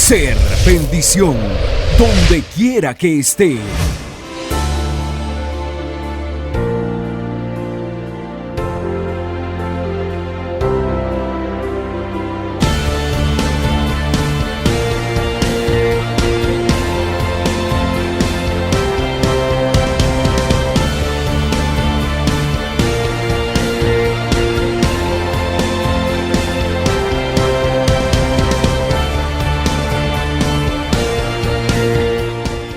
Ser bendición donde quiera que esté.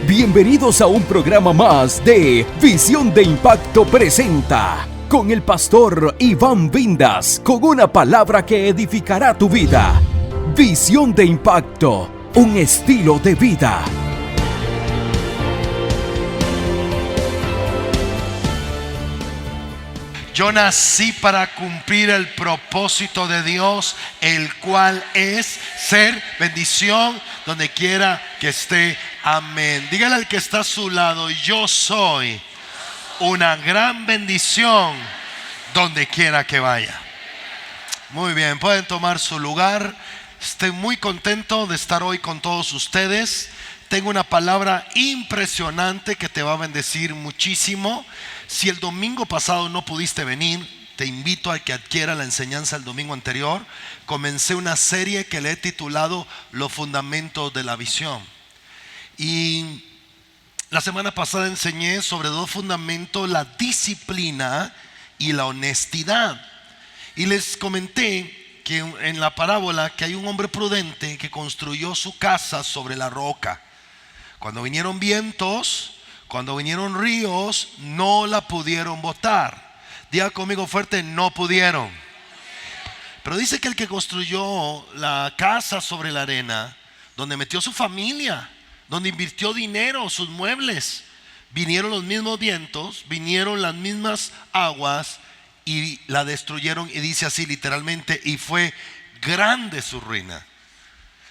Bienvenidos a un programa más de Visión de Impacto Presenta, con el pastor Iván Vindas, con una palabra que edificará tu vida. Visión de Impacto, un estilo de vida. Yo nací para cumplir el propósito de Dios, el cual es ser bendición donde quiera que esté. Amén. Dígale al que está a su lado: yo soy una gran bendición donde quiera que vaya. Muy bien, pueden tomar su lugar. Estoy muy contento de estar hoy con todos ustedes. Tengo una palabra impresionante que te va a bendecir muchísimo. Si el domingo pasado no pudiste venir, te invito a que adquiera la enseñanza del domingo anterior. Comencé una serie que le he titulado Los fundamentos de la visión. Y la semana pasada enseñé sobre dos fundamentos: la disciplina y la honestidad. Y les comenté que en la parábola que hay un hombre prudente que construyó su casa sobre la roca. Cuando vinieron vientos, cuando vinieron ríos, no la pudieron botar. Diga conmigo fuerte: no pudieron. Pero dice que el que construyó la casa sobre la arena, donde metió su familia, donde invirtió dinero, sus muebles, vinieron los mismos vientos, vinieron las mismas aguas y la destruyeron. Y dice así literalmente: y fue grande su ruina.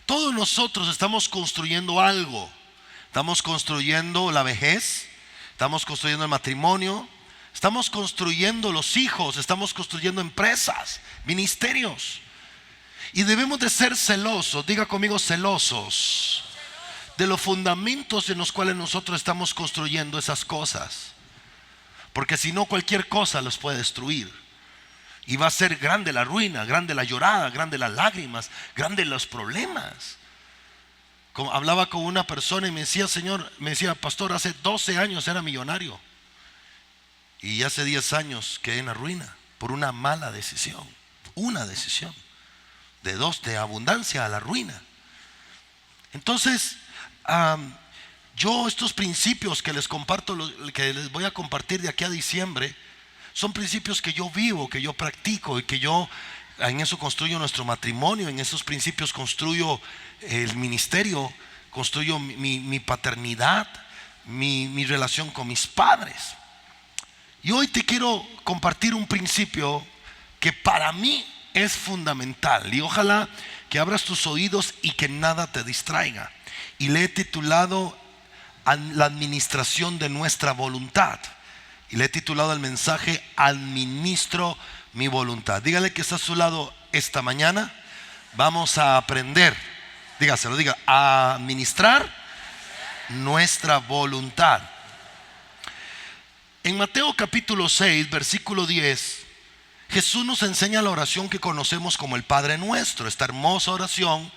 Todos nosotros estamos construyendo algo. Estamos construyendo la vejez, estamos construyendo el matrimonio, estamos construyendo los hijos, estamos construyendo empresas, ministerios. Y debemos de ser celosos, diga conmigo celosos, de los fundamentos en los cuales nosotros estamos construyendo esas cosas. Porque si no, cualquier cosa los puede destruir. Y va a ser grande la ruina, grande la llorada, grande las lágrimas, grande los problemas. Hablaba con una persona y me decía: Señor, me decía, pastor, hace 12 años era millonario y hace 10 años quedé en la ruina por una mala decisión. Una decisión de abundancia a la ruina. Entonces, yo estos principios que les comparto, que les voy a compartir de aquí a diciembre, son principios que yo vivo, que yo practico y que yo en eso construyo nuestro matrimonio. En esos principios construyo el ministerio, construyo mi paternidad, mi relación con mis padres. Y hoy te quiero compartir un principio que para mí es fundamental, y ojalá que abras tus oídos y que nada te distraiga. Y le he titulado la administración de nuestra voluntad. Y le he titulado el mensaje: administro mi voluntad. Dígale que está a su lado: esta mañana vamos a aprender, dígaselo, diga, a administrar nuestra voluntad. En Mateo capítulo 6, versículo 10, Jesús nos enseña la oración que conocemos como el Padre Nuestro. Esta hermosa oración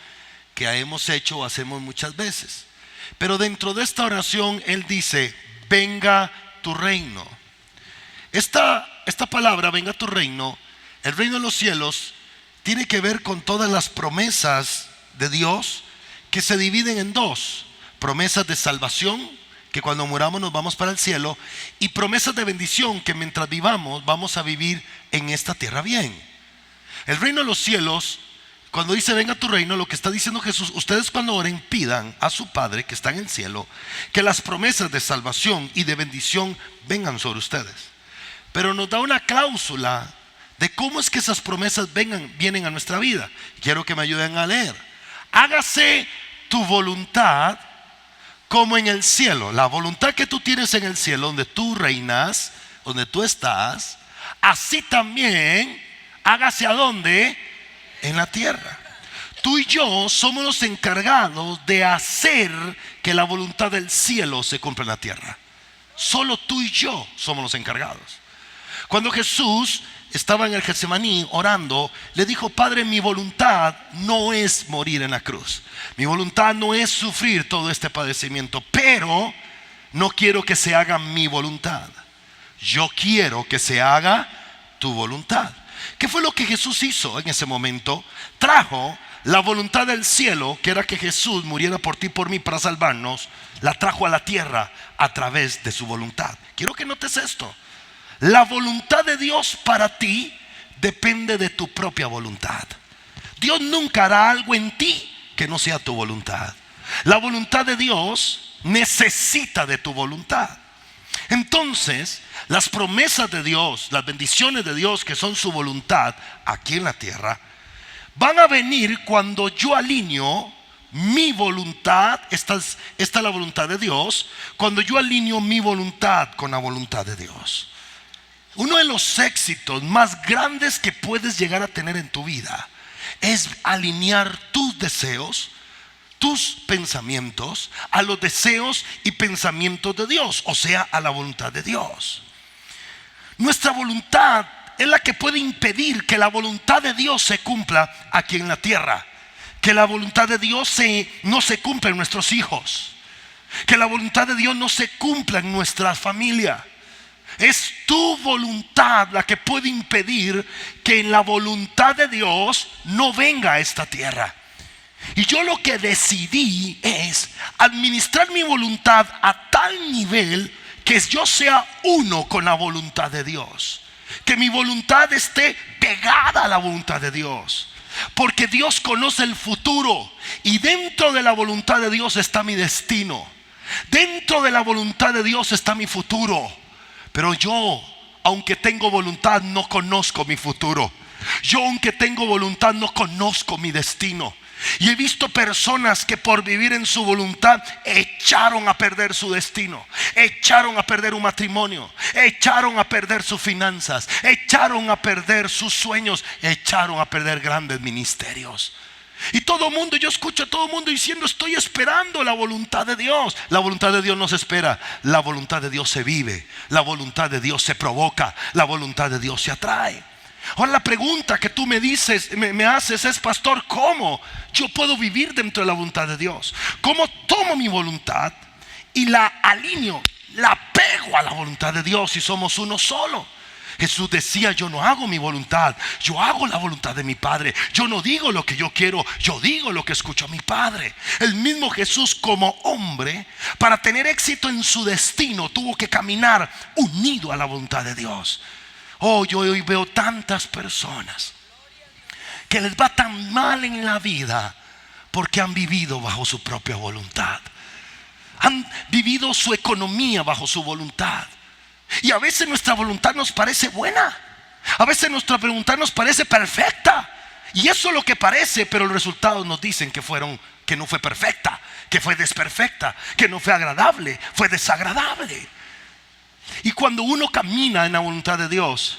que hemos hecho o hacemos muchas veces. Pero dentro de esta oración Él dice: venga tu reino. Esta palabra, venga tu reino, el reino de los cielos, tiene que ver con todas las promesas de Dios que se dividen en dos: promesas de salvación, que cuando muramos nos vamos para el cielo, y promesas de bendición, que mientras vivamos vamos a vivir en esta tierra bien. El reino de los cielos, cuando dice venga tu reino, lo que está diciendo Jesús: ustedes cuando oren, pidan a su Padre que está en el cielo que las promesas de salvación y de bendición vengan sobre ustedes. Pero nos da una cláusula de cómo es que esas promesas vienen a nuestra vida. Quiero que me ayuden a leer: hágase tu voluntad como en el cielo. La voluntad que tú tienes en el cielo, donde tú reinas, donde tú estás, así también hágase ¿a dónde? En la tierra. Tú y yo somos los encargados de hacer que la voluntad del cielo se cumpla en la tierra. Solo tú y yo somos los encargados. Cuando Jesús estaba en el Getsemaní orando, le dijo: Padre, mi voluntad no es morir en la cruz. Mi voluntad no es sufrir todo este padecimiento, pero no quiero que se haga mi voluntad. Yo quiero que se haga tu voluntad. ¿Qué fue lo que Jesús hizo en ese momento? Trajo la voluntad del cielo, que era que Jesús muriera por ti y por mí para salvarnos, la trajo a la tierra a través de su voluntad. Quiero que notes esto. La voluntad de Dios para ti depende de tu propia voluntad. Dios nunca hará algo en ti que no sea tu voluntad. La voluntad de Dios necesita de tu voluntad. Entonces, las promesas de Dios, las bendiciones de Dios, que son su voluntad aquí en la tierra, van a venir cuando yo alineo mi voluntad. Esta es la voluntad de Dios. Cuando yo alineo mi voluntad con la voluntad de Dios. Uno de los éxitos más grandes que puedes llegar a tener en tu vida es alinear tus deseos, tus pensamientos a los deseos y pensamientos de Dios, o sea, a la voluntad de Dios. Nuestra voluntad es la que puede impedir que la voluntad de Dios se cumpla aquí en la tierra. Que la voluntad de Dios no se cumpla en nuestros hijos. Que la voluntad de Dios no se cumpla en nuestra familia. Es tu voluntad la que puede impedir que la voluntad de Dios no venga a esta tierra. Y yo lo que decidí es administrar mi voluntad a tal nivel que yo sea uno con la voluntad de Dios. Que mi voluntad esté pegada a la voluntad de Dios. Porque Dios conoce el futuro. Y dentro de la voluntad de Dios está mi destino. Dentro de la voluntad de Dios está mi futuro. Pero yo, aunque tengo voluntad, no conozco mi futuro. Yo, aunque tengo voluntad, no conozco mi destino. Y he visto personas que por vivir en su voluntad echaron a perder su destino, echaron a perder un matrimonio, echaron a perder sus finanzas, echaron a perder sus sueños, echaron a perder grandes ministerios. Y todo el mundo, yo escucho a todo el mundo diciendo: estoy esperando la voluntad de Dios. La voluntad de Dios no se espera, la voluntad de Dios se vive, la voluntad de Dios se provoca, la voluntad de Dios se atrae. Ahora la pregunta que tú me dices, me haces es: pastor, ¿cómo yo puedo vivir dentro de la voluntad de Dios? ¿Cómo tomo mi voluntad y la alineo, la pego a la voluntad de Dios y somos uno solo? Jesús decía: yo no hago mi voluntad, yo hago la voluntad de mi Padre. Yo no digo lo que yo quiero, yo digo lo que escucho a mi Padre. El mismo Jesús, como hombre, para tener éxito en su destino, tuvo que caminar unido a la voluntad de Dios. Oh, yo hoy veo tantas personas que les va tan mal en la vida porque han vivido bajo su propia voluntad. Han vivido su economía bajo su voluntad. Y a veces nuestra voluntad nos parece buena. A veces nuestra voluntad nos parece perfecta. Y eso es lo que parece, pero los resultados nos dicen que no fue perfecta, que fue desperfecta, que no fue agradable, fue desagradable. Y cuando uno camina en la voluntad de Dios,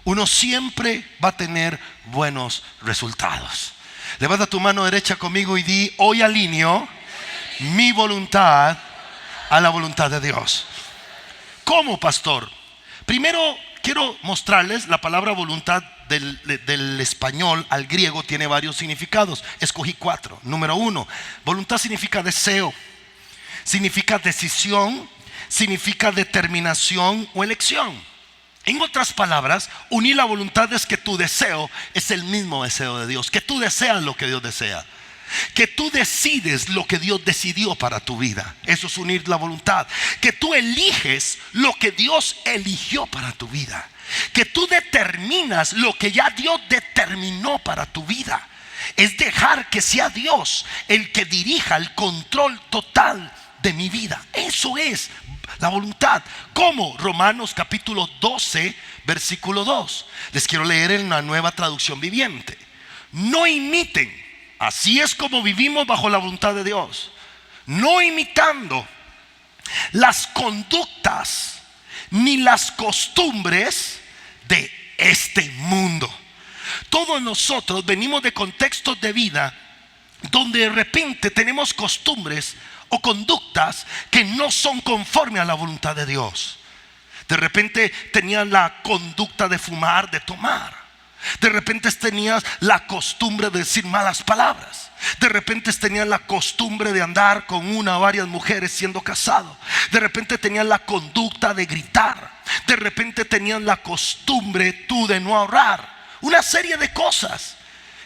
uno siempre va a tener buenos resultados. Levanta tu mano derecha conmigo y di: hoy alineo mi voluntad a la voluntad de Dios. ¿Cómo, pastor? Primero quiero mostrarles la palabra voluntad del español al griego tiene varios significados. Escogí 4. Número 1, voluntad significa deseo, significa decisión, significa determinación o elección. En otras palabras, unir la voluntad es que tu deseo es el mismo deseo de Dios, que tú deseas lo que Dios desea, que tú decides lo que Dios decidió para tu vida. Eso es unir la voluntad. Que tú eliges lo que Dios eligió para tu vida, que tú determinas lo que ya Dios determinó para tu vida. Es dejar que sea Dios el que dirija el control total de mi vida. Eso es la voluntad. Como Romanos capítulo 12 versículo 2. Les quiero leer en una nueva traducción viviente. No imiten, así es como vivimos bajo la voluntad de Dios, no imitando las conductas ni las costumbres de este mundo. Todos nosotros venimos de contextos de vida donde de repente tenemos costumbres o conductas que no son conforme a la voluntad de Dios. De repente tenías la conducta de fumar, de tomar. De repente tenías la costumbre de decir malas palabras. De repente tenías la costumbre de andar con una o varias mujeres siendo casado. De repente tenías la conducta de gritar. De repente tenías la costumbre tú de no ahorrar. Una serie de cosas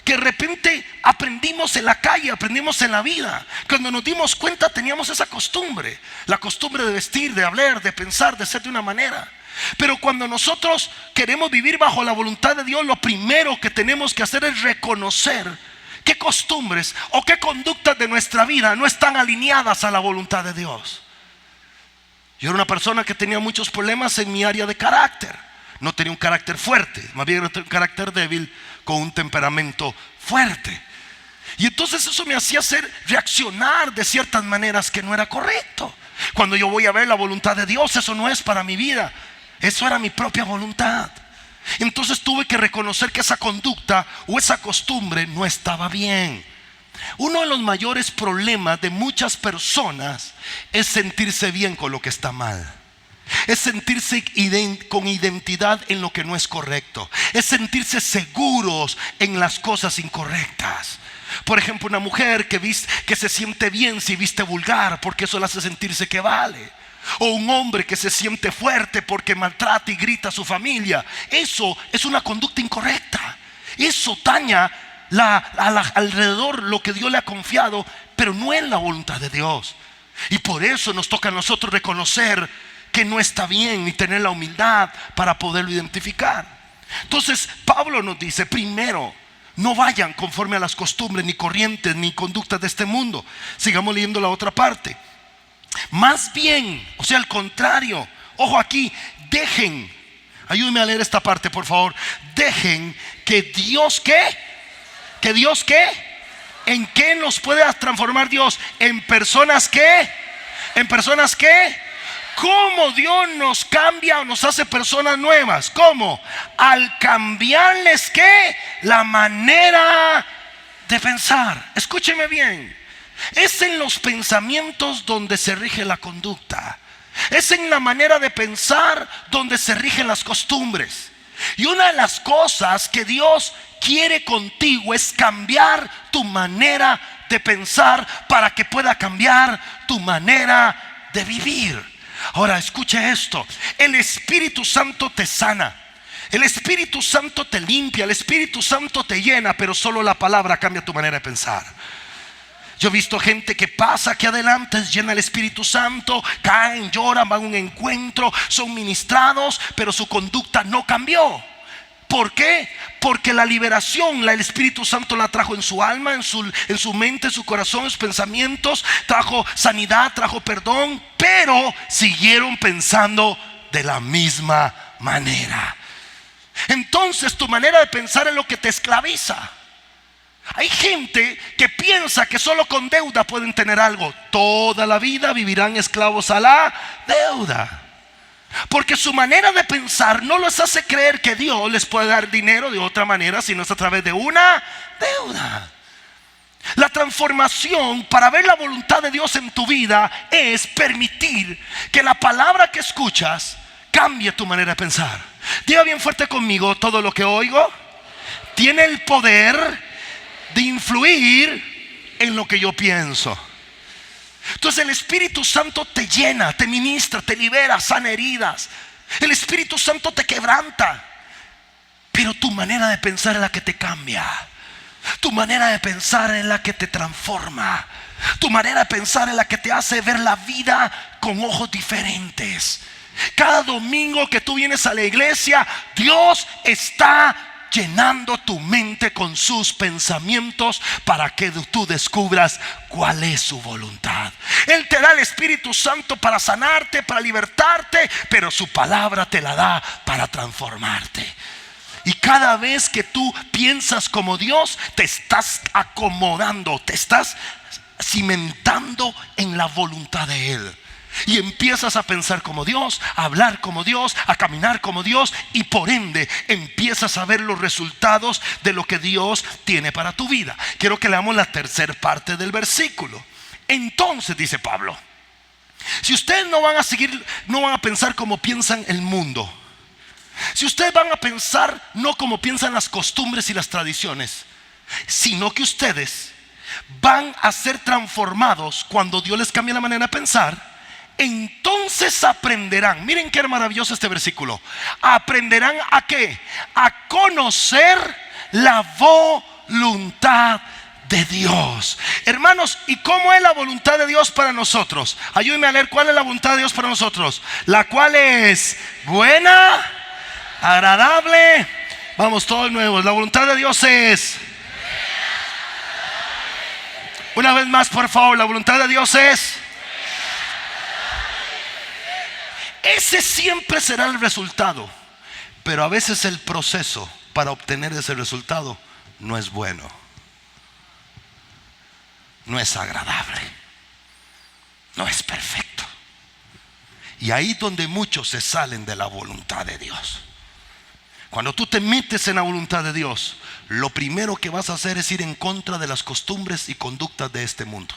que de repente aprendimos en la calle, aprendimos en la vida. Cuando nos dimos cuenta teníamos esa costumbre. La costumbre de vestir, de hablar, de pensar, de ser de una manera. Pero cuando nosotros queremos vivir bajo la voluntad de Dios, lo primero que tenemos que hacer es reconocer qué costumbres o qué conductas de nuestra vida no están alineadas a la voluntad de Dios. Yo era una persona que tenía muchos problemas en mi área de carácter. No tenía un carácter fuerte, más bien tenía un carácter débil con un temperamento fuerte. Y entonces eso me hacía reaccionar de ciertas maneras que no era correcto. Cuando yo voy a ver la voluntad de Dios, eso no es para mi vida, eso era mi propia voluntad. Entonces tuve que reconocer que esa conducta o esa costumbre no estaba bien. Uno de los mayores problemas de muchas personas es sentirse bien con lo que está mal. Es sentirse con identidad en lo que no es correcto. Es sentirse seguros en las cosas incorrectas. Por ejemplo, una mujer que se siente bien si viste vulgar, porque eso le hace sentirse que vale. O un hombre que se siente fuerte porque maltrata y grita a su familia. Eso es una conducta incorrecta. Eso daña alrededor lo que Dios le ha confiado, pero no es la voluntad de Dios. Y por eso nos toca a nosotros reconocer que no está bien y tener la humildad para poderlo identificar. Entonces Pablo nos dice: primero, no vayan conforme a las costumbres, ni corrientes, ni conductas de este mundo. Sigamos leyendo la otra parte. Más bien, o sea, al contrario, ojo aquí, dejen, ayúdenme a leer esta parte por favor. Dejen que Dios, ¿qué? Que Dios, ¿qué? ¿En qué nos puede transformar Dios? En personas, ¿qué? En personas, ¿qué? ¿Cómo Dios nos cambia o nos hace personas nuevas? ¿Cómo? Al cambiarles, ¿qué? La manera de pensar. Escúcheme bien. Es en los pensamientos donde se rige la conducta. Es en la manera de pensar donde se rigen las costumbres. Y una de las cosas que Dios quiere contigo es cambiar tu manera de pensar para que pueda cambiar tu manera de vivir. Ahora escuche esto: el Espíritu Santo te sana, el Espíritu Santo te limpia, el Espíritu Santo te llena, pero solo la palabra cambia tu manera de pensar. Yo he visto gente que pasa aquí adelante, llena el Espíritu Santo, caen, lloran, van a un encuentro, son ministrados, pero su conducta no cambió. ¿Por qué? Porque la liberación, el Espíritu Santo la trajo en su alma, en su mente, en su corazón, en sus pensamientos. Trajo sanidad, trajo perdón, pero siguieron pensando de la misma manera. Entonces tu manera de pensar es lo que te esclaviza. Hay gente que piensa que solo con deuda pueden tener algo. Toda la vida vivirán esclavos a la deuda. Porque su manera de pensar no les hace creer que Dios les puede dar dinero de otra manera, sino es a través de una deuda. La transformación para ver la voluntad de Dios en tu vida es permitir que la palabra que escuchas cambie tu manera de pensar. Diga bien fuerte conmigo: todo lo que oigo tiene el poder de influir en lo que yo pienso. Entonces el Espíritu Santo te llena, te ministra, te libera, sana heridas. El Espíritu Santo te quebranta, pero tu manera de pensar es la que te cambia. Tu manera de pensar es la que te transforma. Tu manera de pensar es la que te hace ver la vida con ojos diferentes. Cada domingo que tú vienes a la iglesia, Dios está llenando tu mente con sus pensamientos para que tú descubras cuál es su voluntad. Él te da el Espíritu Santo para sanarte, para libertarte, pero su palabra te la da para transformarte. Y cada vez que tú piensas como Dios, te estás acomodando, te estás cimentando en la voluntad de Él. Y empiezas a pensar como Dios, a hablar como Dios, a caminar como Dios, y por ende empiezas a ver los resultados de lo que Dios tiene para tu vida. Quiero que leamos la tercera parte del versículo. Entonces, dice Pablo, si ustedes no van a seguir, no van a pensar como piensan el mundo, si ustedes van a pensar no como piensan las costumbres y las tradiciones, sino que ustedes van a ser transformados cuando Dios les cambie la manera de pensar, entonces aprenderán. Miren qué maravilloso este versículo. Aprenderán ¿a qué? A conocer la voluntad de Dios. Hermanos, ¿y cómo es la voluntad de Dios para nosotros? Ayúdenme a leer cuál es la voluntad de Dios para nosotros. La cual es buena, agradable. Vamos todos nuevos. La voluntad de Dios es. Una vez más, por favor. La voluntad de Dios es. Ese siempre será el resultado. Pero a veces el proceso para obtener ese resultado no es bueno, no es agradable, no es perfecto. Y ahí es donde muchos se salen de la voluntad de Dios. Cuando tú te metes en la voluntad de Dios, lo primero que vas a hacer es ir en contra de las costumbres y conductas de este mundo.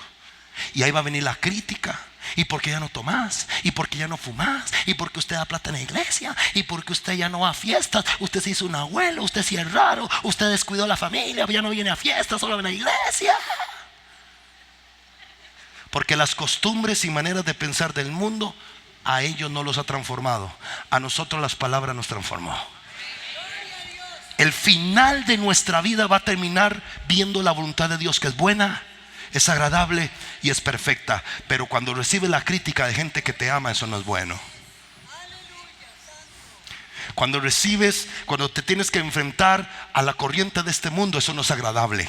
Y ahí va a venir la crítica. ¿Y por qué ya no tomás? ¿Y por qué ya no fumás? ¿Y por qué usted da plata en la iglesia? ¿Y por qué usted ya no va a fiestas? Usted se hizo un abuelo, usted sí es raro, usted descuidó a la familia, ya no viene a fiestas, solo viene a la iglesia. Porque las costumbres y maneras de pensar del mundo, a ellos no los ha transformado. A nosotros las palabras nos transformó. El final de nuestra vida va a terminar viendo la voluntad de Dios, que es buena, es agradable y es perfecta. Pero cuando recibes la crítica de gente que te ama, eso no es bueno. Cuando te tienes que enfrentar a la corriente de este mundo, eso no es agradable.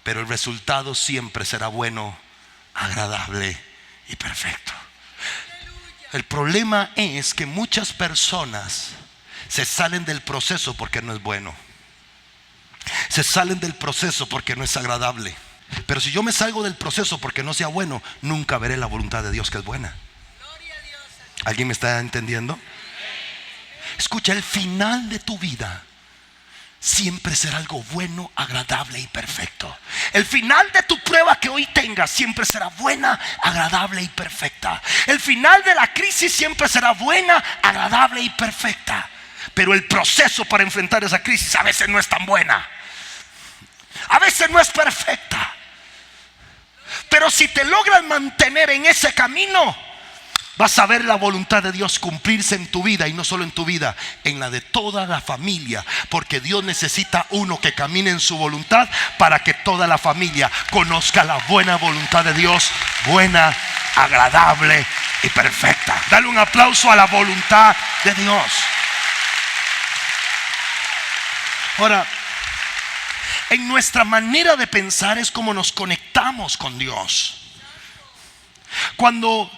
Pero el resultado siempre será bueno, agradable y perfecto. El problema es que muchas personas se salen del proceso porque no es bueno. Se salen del proceso porque no es agradable. Pero si yo me salgo del proceso porque no sea bueno, nunca veré la voluntad de Dios, que es buena. ¿Alguien me está entendiendo? Escucha, el final de tu vida siempre será algo bueno, agradable y perfecto. El final de tu prueba que hoy tengas siempre será buena, agradable y perfecta. El final de la crisis siempre será buena, agradable y perfecta. Pero el proceso para enfrentar esa crisis a veces no es tan buena, a veces no es perfecta. Pero si te logras mantener en ese camino, vas a ver la voluntad de Dios cumplirse en tu vida. Y no solo en tu vida, en la de toda la familia. Porque Dios necesita uno que camine en su voluntad para que toda la familia conozca la buena voluntad de Dios. Buena, agradable y perfecta. Dale un aplauso a la voluntad de Dios. Ahora, en nuestra manera de pensar es como nos conectamos con Dios. Cuando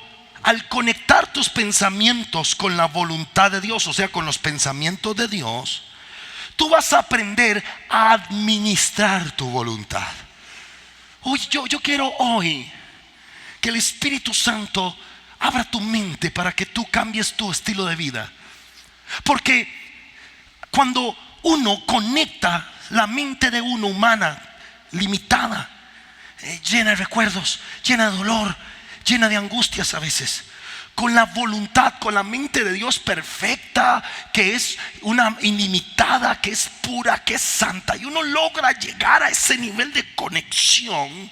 al conectar tus pensamientos con la voluntad de Dios, o sea, con los pensamientos de Dios, tú vas a aprender a administrar tu voluntad. Uy, yo quiero hoy que el Espíritu Santo abra tu mente para que tú cambies tu estilo de vida. Porque cuando uno conecta la mente de uno humana, limitada, llena de recuerdos, llena de dolor, llena de angustias a veces, con la voluntad, con la mente de Dios perfecta, que es una ilimitada, que es pura, que es santa, y uno logra llegar a ese nivel de conexión,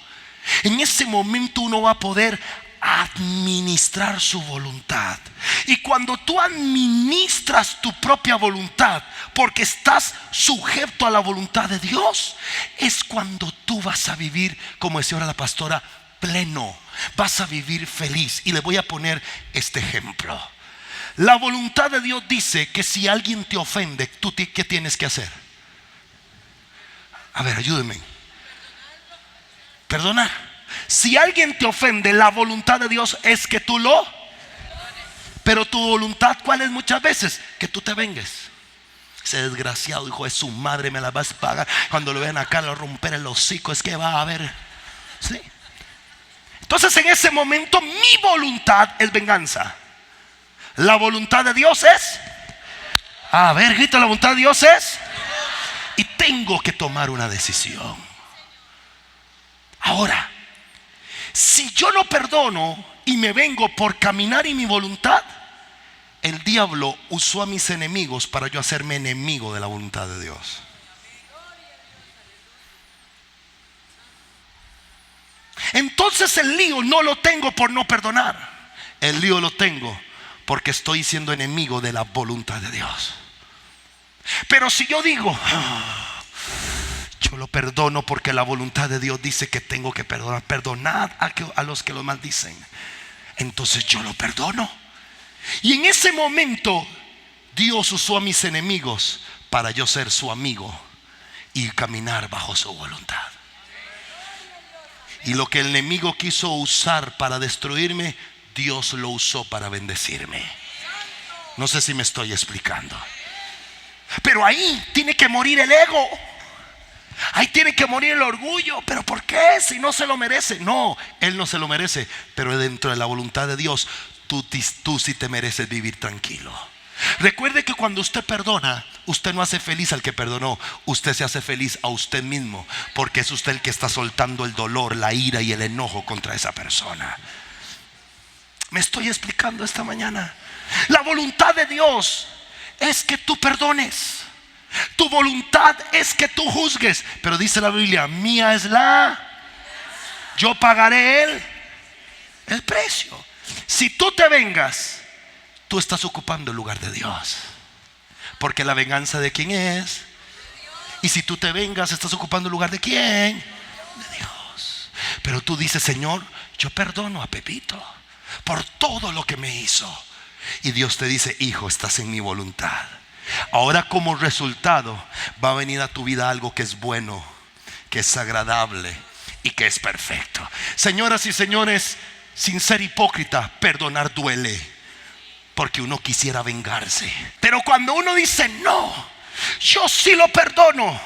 en ese momento uno va a poder administrar su voluntad. Y cuando tú administras tu propia voluntad, porque estás sujeto a la voluntad de Dios, es cuando tú vas a vivir, como decía ahora la pastora, pleno. Vas a vivir feliz. Y le voy a poner este ejemplo. La voluntad de Dios dice que si alguien te ofende, ¿tú qué tienes que hacer? A ver, ayúdenme. Perdonar. Si alguien te ofende, la voluntad de Dios es que tú lo. Pero tu voluntad, ¿cuál es muchas veces? Que tú te vengues. Ese desgraciado hijo de su madre me la vas a pagar. Cuando lo vean acá, lo romper el hocico, es que va a haber. ¿Sí? Entonces en ese momento mi voluntad es venganza. La voluntad de Dios es, a ver, grita, la voluntad de Dios es, y tengo que tomar una decisión. Ahora, si yo no perdono y me vengo por caminar en mi voluntad, el diablo usó a mis enemigos para yo hacerme enemigo de la voluntad de Dios. Entonces el lío no lo tengo por no perdonar. El lío lo tengo porque estoy siendo enemigo de la voluntad de Dios. Pero si yo digo, yo lo perdono porque la voluntad de Dios dice que tengo que perdonar, perdonad a los que lo maldicen, entonces yo lo perdono. Y en ese momento Dios usó a mis enemigos para yo ser su amigo y caminar bajo su voluntad. Y lo que el enemigo quiso usar para destruirme, Dios lo usó para bendecirme. No sé si me estoy explicando. Pero ahí tiene que morir el ego. Ahí tiene que morir el orgullo. ¿Pero por qué? Si no se lo merece. No, él no se lo merece. Pero dentro de la voluntad de Dios, tú sí te mereces vivir tranquilo. Recuerde que cuando usted perdona, usted no hace feliz al que perdonó, usted se hace feliz a usted mismo, porque es usted el que está soltando el dolor, la ira y el enojo contra esa persona. ¿Me estoy explicando esta mañana? La voluntad de Dios es que tú perdones. Tu voluntad es que tú juzgues. Pero dice la Biblia, mía es yo pagaré el precio. Si tú te vengas, tú estás ocupando el lugar de Dios. Porque la venganza de quién es. Y si tú te vengas, estás ocupando el lugar de quién. De Dios. Pero tú dices, Señor, yo perdono a Pepito por todo lo que me hizo. Y Dios te dice, hijo, estás en mi voluntad. Ahora como resultado va a venir a tu vida algo que es bueno, que es agradable y que es perfecto. Señoras y señores, sin ser hipócrita, perdonar duele, porque uno quisiera vengarse. Pero cuando uno dice, no, yo sí lo perdono,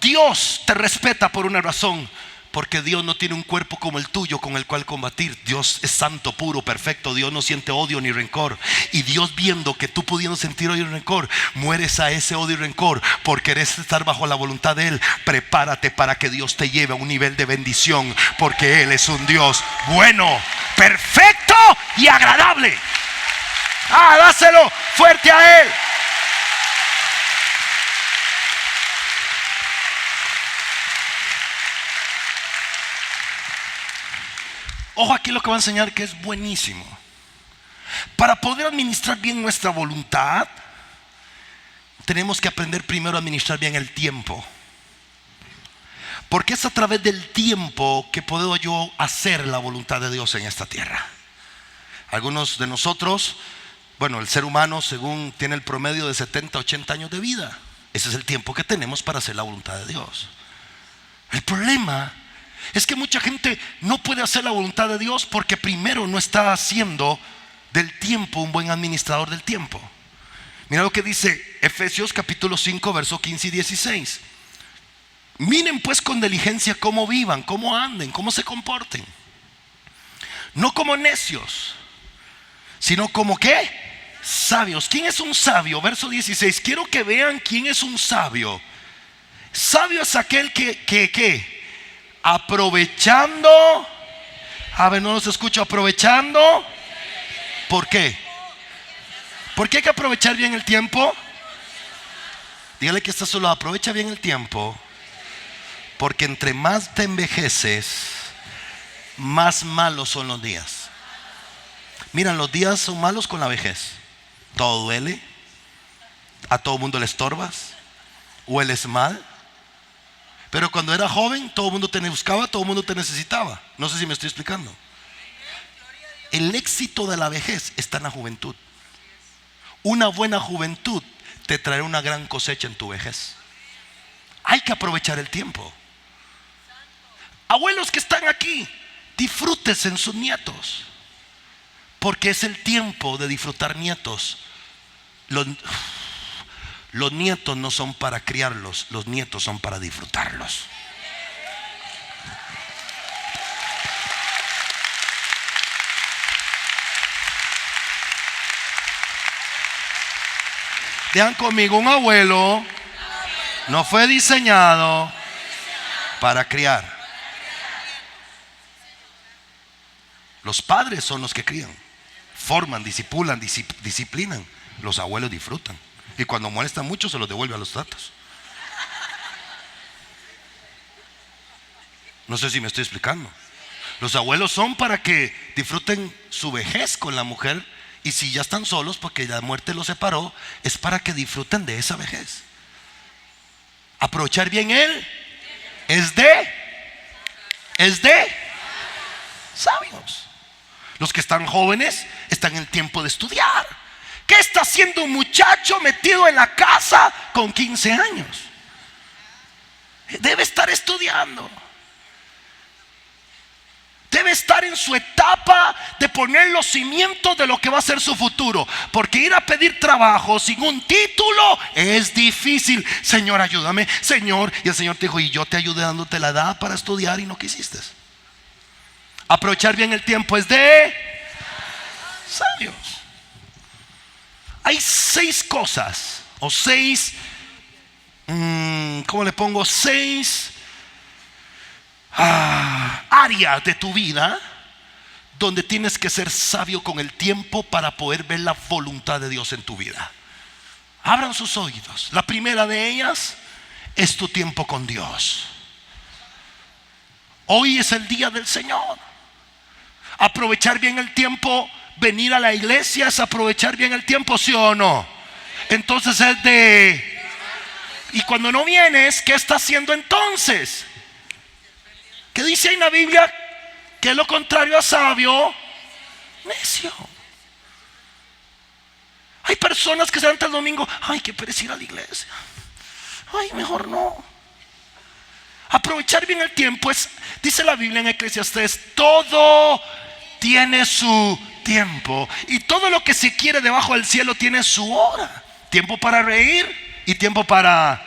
Dios te respeta por una razón. Porque Dios no tiene un cuerpo como el tuyo con el cual combatir. Dios es santo, puro, perfecto. Dios no siente odio ni rencor. Y Dios, viendo que tú pudiendo sentir odio y rencor, mueres a ese odio y rencor por querer estar bajo la voluntad de Él. Prepárate para que Dios te lleve a un nivel de bendición, porque Él es un Dios bueno, perfecto y agradable. Dáselo fuerte a Él. Ojo, aquí lo que va a enseñar, que es buenísimo. Para poder administrar bien nuestra voluntad, tenemos que aprender primero a administrar bien el tiempo. Porque es a través del tiempo que puedo yo hacer la voluntad de Dios en esta tierra. Algunos de nosotros, el ser humano según tiene el promedio de 70, 80 años de vida. Ese es el tiempo que tenemos para hacer la voluntad de Dios. El problema es que mucha gente no puede hacer la voluntad de Dios porque primero no está haciendo del tiempo un buen administrador del tiempo. Mira lo que dice Efesios capítulo 5 verso 15 y 16. Miren pues con diligencia cómo vivan, cómo anden, cómo se comporten. No como necios, sino como ¿qué? Sabios. ¿Quién es un sabio? Verso 16. Quiero que vean quién es un sabio. Sabio es aquel que aprovechando, no los escucho, aprovechando. ¿Por qué? ¿Por qué hay que aprovechar bien el tiempo? Dígale que está solo, aprovecha bien el tiempo, porque entre más te envejeces, más malos son los días. Miren, los días son malos con la vejez. Todo duele, a todo mundo le estorbas, hueles mal. Pero cuando era joven, todo el mundo te buscaba, todo el mundo te necesitaba. No sé si me estoy explicando. El éxito de la vejez está en la juventud. Una buena juventud te traerá una gran cosecha en tu vejez. Hay que aprovechar el tiempo. Abuelos que están aquí, disfrútense en sus nietos, porque es el tiempo de disfrutar nietos. Los nietos no son para criarlos, los nietos son para disfrutarlos. Vean conmigo, un abuelo no fue diseñado para criar. Los padres son los que crían, forman, disipulan, disciplinan. Los abuelos disfrutan. Y cuando molestan mucho se los devuelve a los tratos. No sé si me estoy explicando. Los abuelos son para que disfruten su vejez con la mujer. Y si ya están solos porque la muerte los separó, es para que disfruten de esa vejez. Aprovechar bien él es de sabios. Los que están jóvenes están en el tiempo de estudiar. ¿Qué está haciendo un muchacho metido en la casa con 15 años? Debe estar estudiando. Debe estar en su etapa de poner los cimientos de lo que va a ser su futuro. Porque ir a pedir trabajo sin un título es difícil. Señor, ayúdame, Señor. Y el Señor te dijo: y yo te ayudé dándote la edad para estudiar y no quisiste. Aprovechar bien el tiempo es de sabios. Hay 6 cosas, o 6, ¿cómo le pongo? 6 áreas de tu vida donde tienes que ser sabio con el tiempo para poder ver la voluntad de Dios en tu vida. Abran sus oídos. La primera de ellas es tu tiempo con Dios. Hoy es el día del Señor. Aprovechar bien el tiempo, venir a la iglesia es aprovechar bien el tiempo, ¿sí o no? Entonces es de... Y cuando no vienes, ¿qué está haciendo entonces? ¿Qué dice ahí en la Biblia? Que es lo contrario a sabio, necio. Hay personas que se levantan el domingo: ay, qué pereza ir a la iglesia, ay, mejor no. Aprovechar bien el tiempo es, dice la Biblia en Eclesiastés, todo tiene su tiempo, y todo lo que se quiere debajo del cielo tiene su hora. Tiempo para reír y tiempo para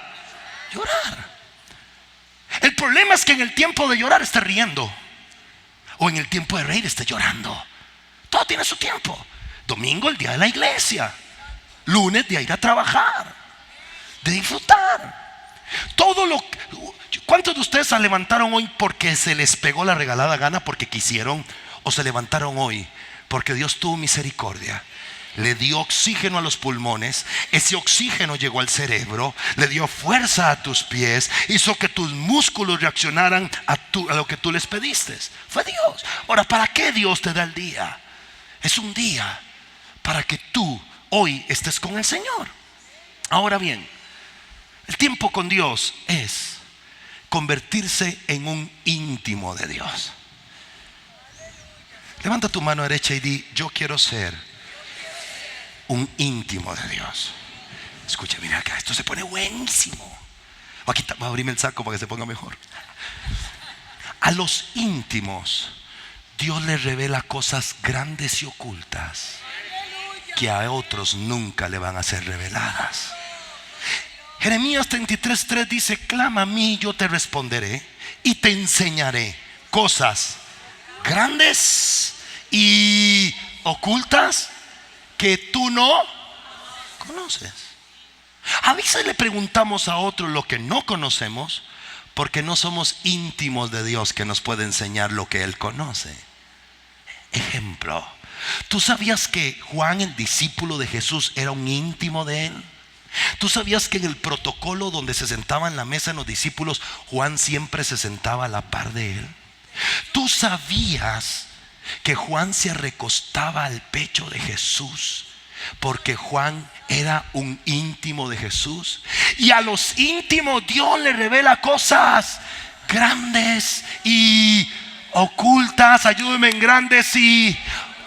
llorar. El problema es que en el tiempo de llorar esté riendo, o en el tiempo de reír esté llorando. Todo tiene su tiempo. Domingo, el día de la iglesia. Lunes, de ir a trabajar, de disfrutar. Todo lo... ¿Cuántos de ustedes se levantaron hoy porque se les pegó la regalada gana, porque quisieron? ¿O se levantaron hoy porque Dios tuvo misericordia? Le dio oxígeno a los pulmones, ese oxígeno llegó al cerebro, le dio fuerza a tus pies, hizo que tus músculos reaccionaran a lo que tú les pediste. Fue Dios. Ahora, ¿para qué Dios te da el día? Es un día para que tú hoy estés con el Señor. Ahora bien, el tiempo con Dios es convertirse en un íntimo de Dios. Levanta tu mano derecha y di: yo quiero ser un íntimo de Dios. Escucha, mira acá, esto se pone buenísimo. Aquí voy a abrirme el saco para que se ponga mejor. A los íntimos Dios les revela cosas grandes y ocultas que a otros nunca le van a ser reveladas. Jeremías 33:3 dice: clama a mí, yo te responderé y te enseñaré cosas grandes y ocultas que tú no conoces. A veces le preguntamos a otros lo que no conocemos porque no somos íntimos de Dios que nos puede enseñar lo que Él conoce. Ejemplo, ¿tú sabías que Juan, el discípulo de Jesús, era un íntimo de Él? ¿Tú sabías que en el protocolo donde se sentaban en la mesa los discípulos, Juan siempre se sentaba a la par de Él? ¿Tú sabías que Juan se recostaba al pecho de Jesús porque Juan era un íntimo de Jesús? Y a los íntimos Dios le revela cosas grandes y ocultas. Ayúdeme en grandes y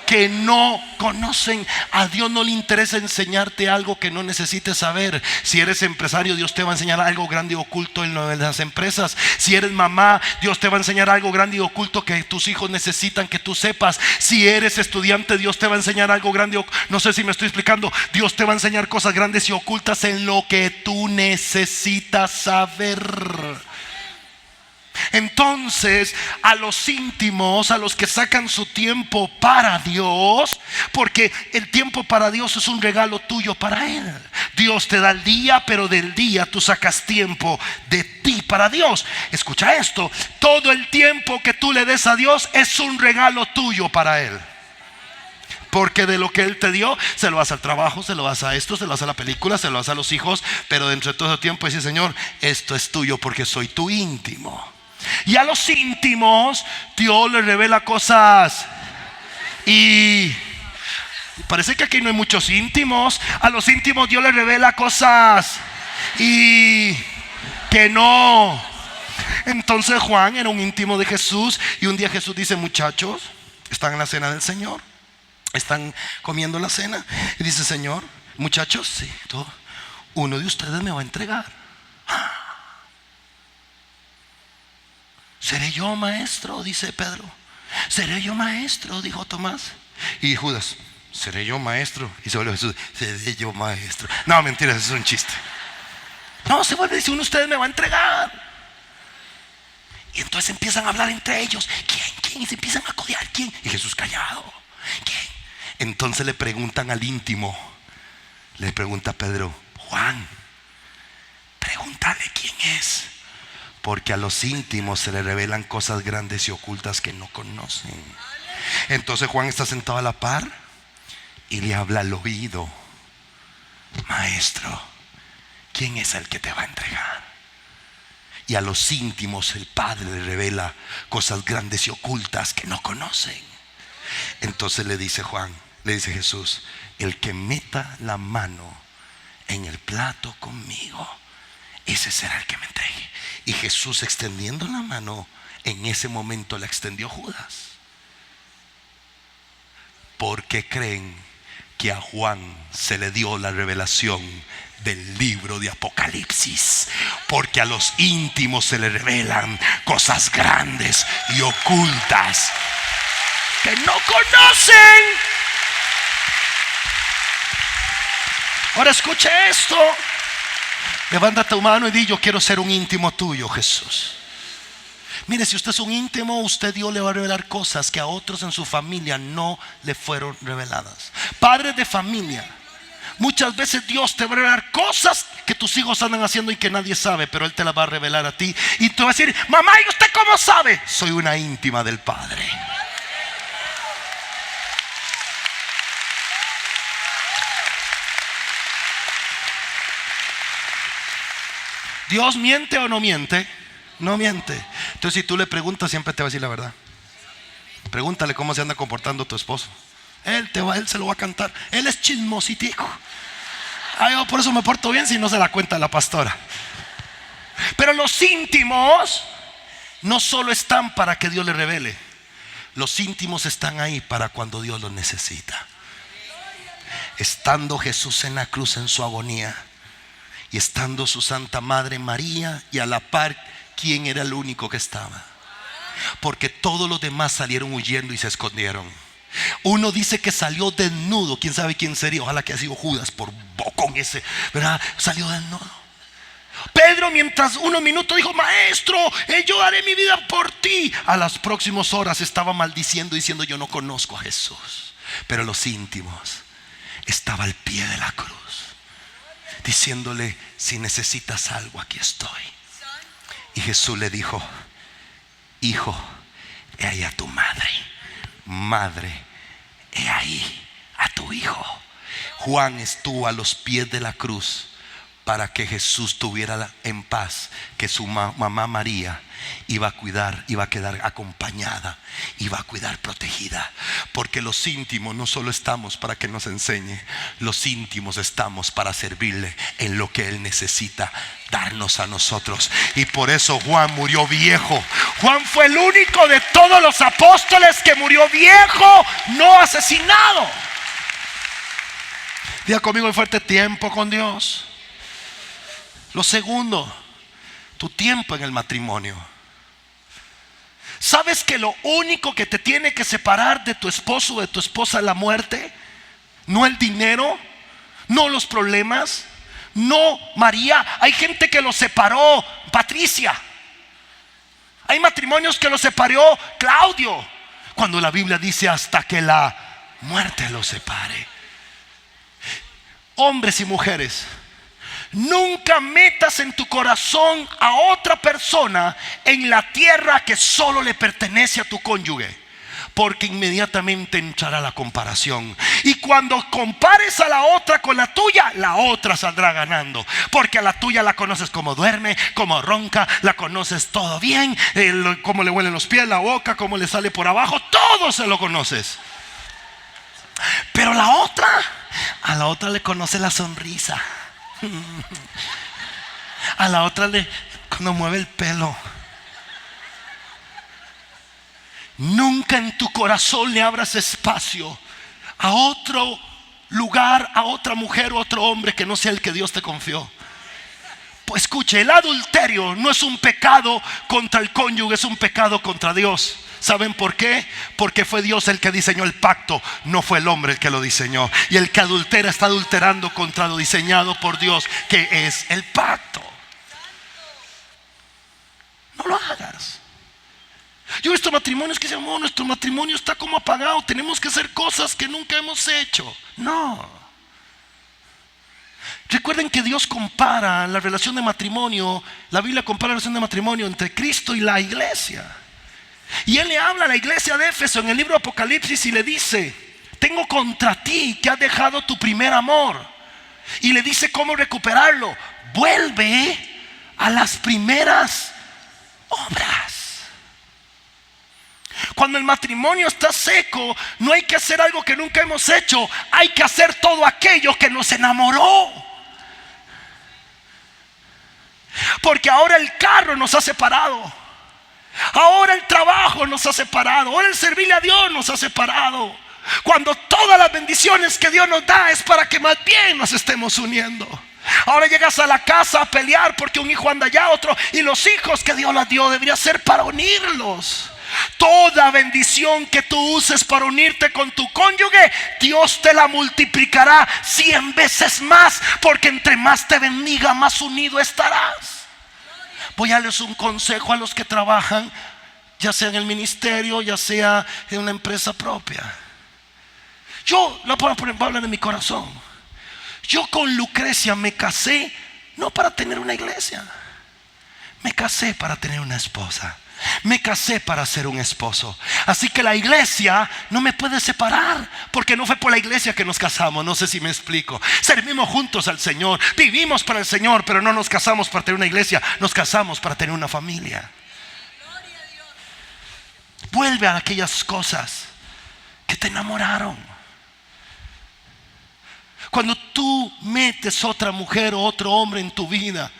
que no conocen. A Dios no le interesa enseñarte algo que no necesites saber. Si eres empresario, Dios te va a enseñar algo grande y oculto en las empresas. Si eres mamá, Dios te va a enseñar algo grande y oculto que tus hijos necesitan que tú sepas. Si eres estudiante, Dios te va a enseñar algo grande. No sé si me estoy explicando. Dios te va a enseñar cosas grandes y ocultas en lo que tú necesitas saber. Entonces, a los íntimos, a los que sacan su tiempo para Dios, porque el tiempo para Dios es un regalo tuyo para Él. Dios te da el día, pero del día tú sacas tiempo de ti para Dios. Escucha esto: todo el tiempo que tú le des a Dios es un regalo tuyo para Él. Porque de lo que Él te dio, se lo das al trabajo, se lo das a esto, se lo das a la película, se lo das a los hijos. Pero dentro de todo ese tiempo dice: Señor, esto es tuyo porque soy tu íntimo. Y a los íntimos Dios les revela cosas. Y parece que aquí no hay muchos íntimos. A los íntimos Dios les revela cosas y que no. Entonces Juan era un íntimo de Jesús. Y un día Jesús dice: muchachos, están en la cena del Señor, están comiendo la cena, y dice: Señor, muchachos, sí, uno de ustedes me va a entregar. ¿Seré yo, maestro?, dice Pedro. ¿Seré yo, maestro?, dijo Tomás. Y Judas: ¿seré yo, maestro? Y se vuelve Jesús: ¿seré yo, maestro? No, mentiras, eso es un chiste. No, se vuelve y dice: uno de ustedes me va a entregar. Y entonces empiezan a hablar entre ellos: ¿quién? Y se empiezan a codear: ¿quién? Y Jesús callado: ¿quién? Entonces le preguntan al íntimo, le pregunta a Pedro: Juan, pregúntale quién es, porque a los íntimos se le revelan cosas grandes y ocultas que no conocen. Entonces Juan está sentado a la par y le habla al oído: maestro, ¿quién es el que te va a entregar? Y a los íntimos el Padre le revela cosas grandes y ocultas que no conocen. Entonces le dice Jesús: el que meta la mano en el plato conmigo, ese será el que me entregue. Y Jesús, extendiendo la mano, en ese momento la extendió Judas. ¿Por qué creen que a Juan se le dio la revelación del libro de Apocalipsis? Porque a los íntimos se le revelan cosas grandes y ocultas que no conocen. Ahora escuche esto. Levanta tu mano y di: yo quiero ser un íntimo tuyo, Jesús. Mire, si usted es un íntimo, Dios le va a revelar cosas que a otros en su familia no le fueron reveladas. Padres de familia, muchas veces Dios te va a revelar cosas que tus hijos andan haciendo y que nadie sabe, pero Él te las va a revelar a ti. Y te va a decir: mamá, ¿y usted cómo sabe? Soy una íntima del Padre. ¿Dios miente o no miente? No miente. Entonces, si tú le preguntas, siempre te va a decir la verdad. Pregúntale cómo se anda comportando tu esposo. Él se lo va a cantar. Él es chismositico. Yo por eso me porto bien, si no se la cuenta la pastora. Pero los íntimos no solo están para que Dios les revele. Los íntimos están ahí para cuando Dios los necesita. Estando Jesús en la cruz en su agonía, y estando su Santa Madre María, y a la par, ¿quién era el único que estaba? Porque todos los demás salieron huyendo y se escondieron. Uno dice que salió desnudo. ¿Quién sabe quién sería? Ojalá que haya sido Judas, por bocón ese, ¿verdad? Salió desnudo. Pedro, mientras unos minutos dijo: maestro, yo daré mi vida por ti, a las próximas horas estaba maldiciendo, diciendo: yo no conozco a Jesús. Pero los íntimos estaba al pie de la cruz, diciéndole: si necesitas algo, aquí estoy. Y Jesús le dijo: hijo, he ahí a tu madre. Madre, he ahí a tu hijo. Juan estuvo a los pies de la cruz para que Jesús tuviera en paz, que su mamá María iba a cuidar, iba a quedar acompañada, iba a cuidar protegida. Porque los íntimos no solo estamos para que nos enseñe, los íntimos estamos para servirle en lo que Él necesita darnos a nosotros. Y por eso Juan murió viejo. Juan fue el único de todos los apóstoles que murió viejo, no asesinado. Diga conmigo el fuerte: tiempo con Dios. Lo segundo, tu tiempo en el matrimonio. ¿Sabes que lo único que te tiene que separar de tu esposo o de tu esposa es la muerte? No el dinero, no los problemas, no María. Hay gente que lo separó Patricia. Hay matrimonios que lo separó Claudio, cuando la Biblia dice: hasta que la muerte los separe. Hombres y mujeres, Nunca metas en tu corazón a otra persona en la tierra que solo le pertenece a tu cónyuge, porque inmediatamente entrará la comparación. Y cuando compares a la otra con la tuya, la otra saldrá ganando, porque a la tuya la conoces como duerme, como ronca, la conoces todo bien, cómo le huelen los pies, la boca, cómo le sale por abajo, todo se lo conoces. Pero a la otra le conoce la sonrisa. A la otra cuando mueve el pelo. Nunca en tu corazón le abras espacio a otro lugar, a otra mujer o otro hombre que no sea el que Dios te confió. Pues escuche, el adulterio no es un pecado contra el cónyuge, es un pecado contra Dios. ¿Saben por qué? Porque fue Dios el que diseñó el pacto, no fue el hombre el que lo diseñó. Y el que adultera está adulterando contra lo diseñado por Dios, que es el pacto. No lo hagas. Yo he visto matrimonios que dicen, oh, nuestro matrimonio está como apagado, tenemos que hacer cosas que nunca hemos hecho. No. Recuerden que Dios compara la relación de matrimonio, la Biblia compara la relación de matrimonio entre Cristo y la iglesia. Y Él le habla a la iglesia de Éfeso en el libro de Apocalipsis y le dice: tengo contra ti que has dejado tu primer amor. Y le dice cómo recuperarlo. Vuelve a las primeras obras. Cuando el matrimonio está seco, no hay que hacer algo que nunca hemos hecho, hay que hacer todo aquello que nos enamoró. Porque ahora el carro nos ha separado, ahora el trabajo nos ha separado, ahora el servirle a Dios nos ha separado, cuando todas las bendiciones que Dios nos da es para que más bien nos estemos uniendo. Ahora llegas a la casa a pelear porque un hijo anda allá, otro, y los hijos que Dios les dio debería ser para unirlos. Toda bendición que tú uses para unirte con tu cónyuge, Dios te la multiplicará 100 veces más, porque entre más te bendiga, más unido estarás. Voy a darles un consejo a los que trabajan, ya sea en el ministerio, ya sea en una empresa propia. Yo voy a hablar de mi corazón. Yo con Lucrecia me casé no para tener una iglesia, me casé para tener una esposa. Me casé para ser un esposo. Así que la iglesia no me puede separar, porque no fue por la iglesia que nos casamos. No sé si me explico. Servimos juntos al Señor, vivimos para el Señor, pero no nos casamos para tener una iglesia, nos casamos para tener una familia. Vuelve a aquellas cosas que te enamoraron. Cuando tú metes otra mujer o otro hombre en tu vida,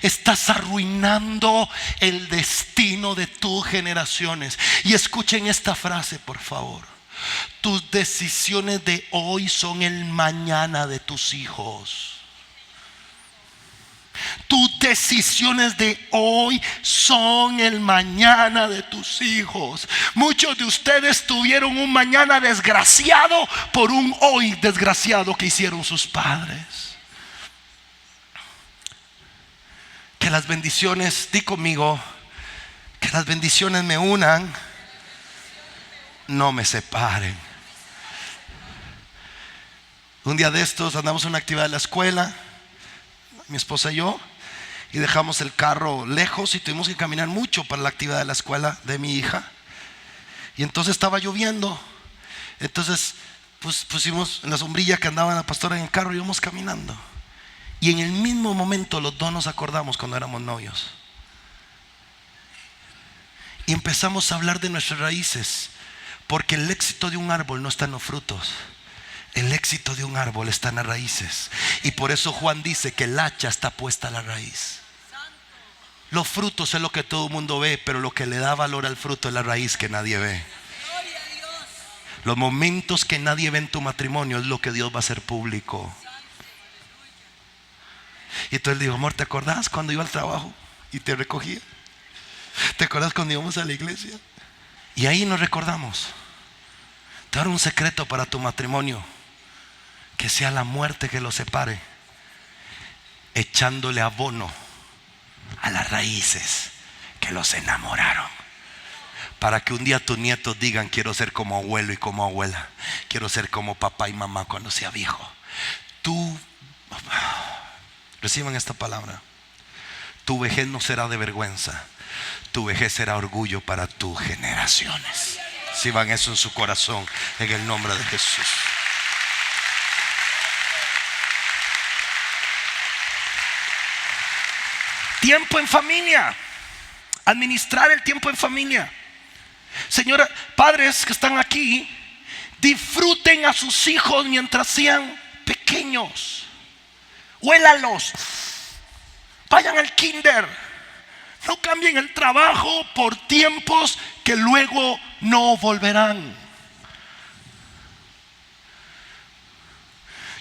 estás arruinando el destino de tus generaciones. Y escuchen esta frase, por favor: tus decisiones de hoy son el mañana de tus hijos. Tus decisiones de hoy son el mañana de tus hijos. Muchos de ustedes tuvieron un mañana desgraciado por un hoy desgraciado que hicieron sus padres. Que las bendiciones, di conmigo, que las bendiciones me unan, no me separen. Un día de estos andamos en una actividad de la escuela, mi esposa y yo, y dejamos el carro lejos y tuvimos que caminar mucho para la actividad de la escuela de mi hija. Y entonces estaba lloviendo. Entonces pues pusimos en la sombrilla que andaba la pastora en el carro y íbamos caminando. Y en el mismo momento los dos nos acordamos cuando éramos novios. Y empezamos a hablar de nuestras raíces. Porque el éxito de un árbol no está en los frutos. El éxito de un árbol está en las raíces. Y por eso Juan dice que el hacha está puesta a la raíz. Los frutos es lo que todo el mundo ve, pero lo que le da valor al fruto es la raíz que nadie ve. Los momentos que nadie ve en tu matrimonio es lo que Dios va a hacer público. Y entonces le digo: amor, ¿te acordás cuando iba al trabajo y te recogía? ¿Te acordás cuando íbamos a la iglesia? Y ahí nos recordamos. Te daré un secreto para tu matrimonio: que sea la muerte que los separe, echándole abono a las raíces que los enamoraron, para que un día tus nietos digan: quiero ser como abuelo y como abuela, quiero ser como papá y mamá cuando sea viejo. Reciban esta palabra. Tu vejez no será de vergüenza, tu vejez será orgullo para tus generaciones. Reciban eso en su corazón, en el nombre de Jesús. Tiempo en familia. Administrar el tiempo en familia. Señora, padres que están aquí, disfruten a sus hijos mientras sean pequeños. Huélalos. Vayan al kinder. No cambien el trabajo por tiempos que luego no volverán.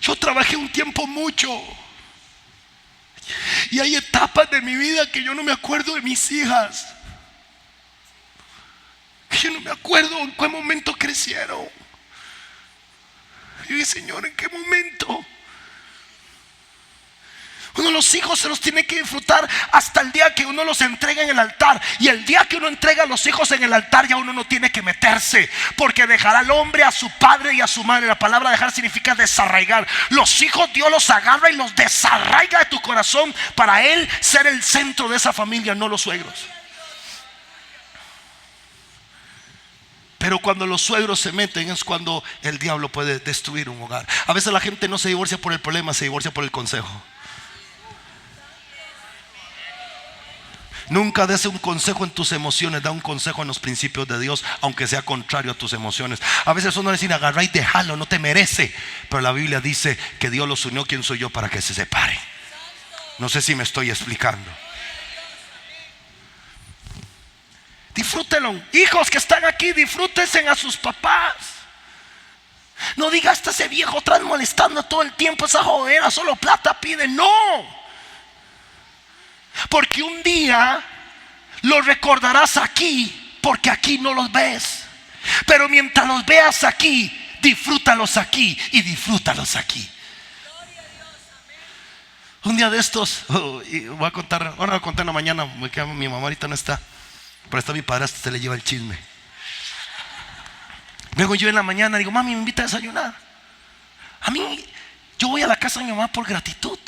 Yo trabajé un tiempo mucho. Y hay etapas de mi vida que yo no me acuerdo de mis hijas. Que yo no me acuerdo en qué momento crecieron. Y dije, Señor, ¿en qué momento? Uno los hijos se los tiene que disfrutar hasta el día que uno los entrega en el altar. Y el día que uno entrega a los hijos en el altar, ya uno no tiene que meterse, porque dejará al hombre a su padre y a su madre. La palabra dejar significa desarraigar. Los hijos Dios los agarra y los desarraiga de tu corazón para Él ser el centro de esa familia, no los suegros. Pero cuando los suegros se meten es cuando el diablo puede destruir un hogar. A veces la gente no se divorcia por el problema, se divorcia por el consejo. Nunca des un consejo en tus emociones, da un consejo en los principios de Dios, aunque sea contrario a tus emociones. A veces uno dice, agarra y déjalo, no te merece. Pero la Biblia dice que Dios los unió. ¿Quién soy yo para que se separen? No sé si me estoy explicando. Disfrútenlo. Hijos que están aquí, disfrútense a sus papás. No digas, hasta ese viejo atrás molestando todo el tiempo, esa jodera, solo plata pide. No. Porque un día los recordarás aquí, porque aquí no los ves. Pero mientras los veas aquí, disfrútalos aquí y disfrútalos aquí. Un día de estos, y voy a contar, ahora voy a contar en la mañana, porque mi mamá ahorita no está, pero está mi padrastro, se le lleva el chisme. Luego yo en la mañana digo, mami, me invita a desayunar. A mí, yo voy a la casa de mi mamá por gratitud,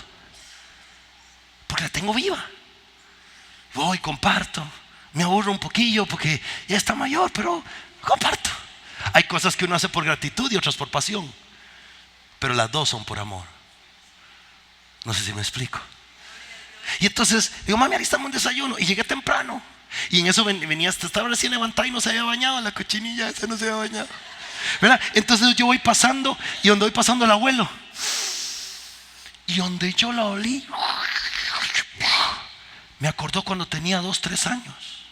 porque la tengo viva. Voy, comparto. Me aburro un poquillo porque ya está mayor, pero comparto. Hay cosas que uno hace por gratitud y otras por pasión, pero las dos son por amor. No sé si me explico. Y entonces digo, mami, alistamos un desayuno. Y llegué temprano. Y en eso venía, estaba recién levantada y no se había bañado. La cochinilla esa no se había bañado, ¿verdad? Entonces yo voy pasando, y donde voy pasando el abuelo, y donde yo la olí, me acordó cuando tenía 2, 3 años,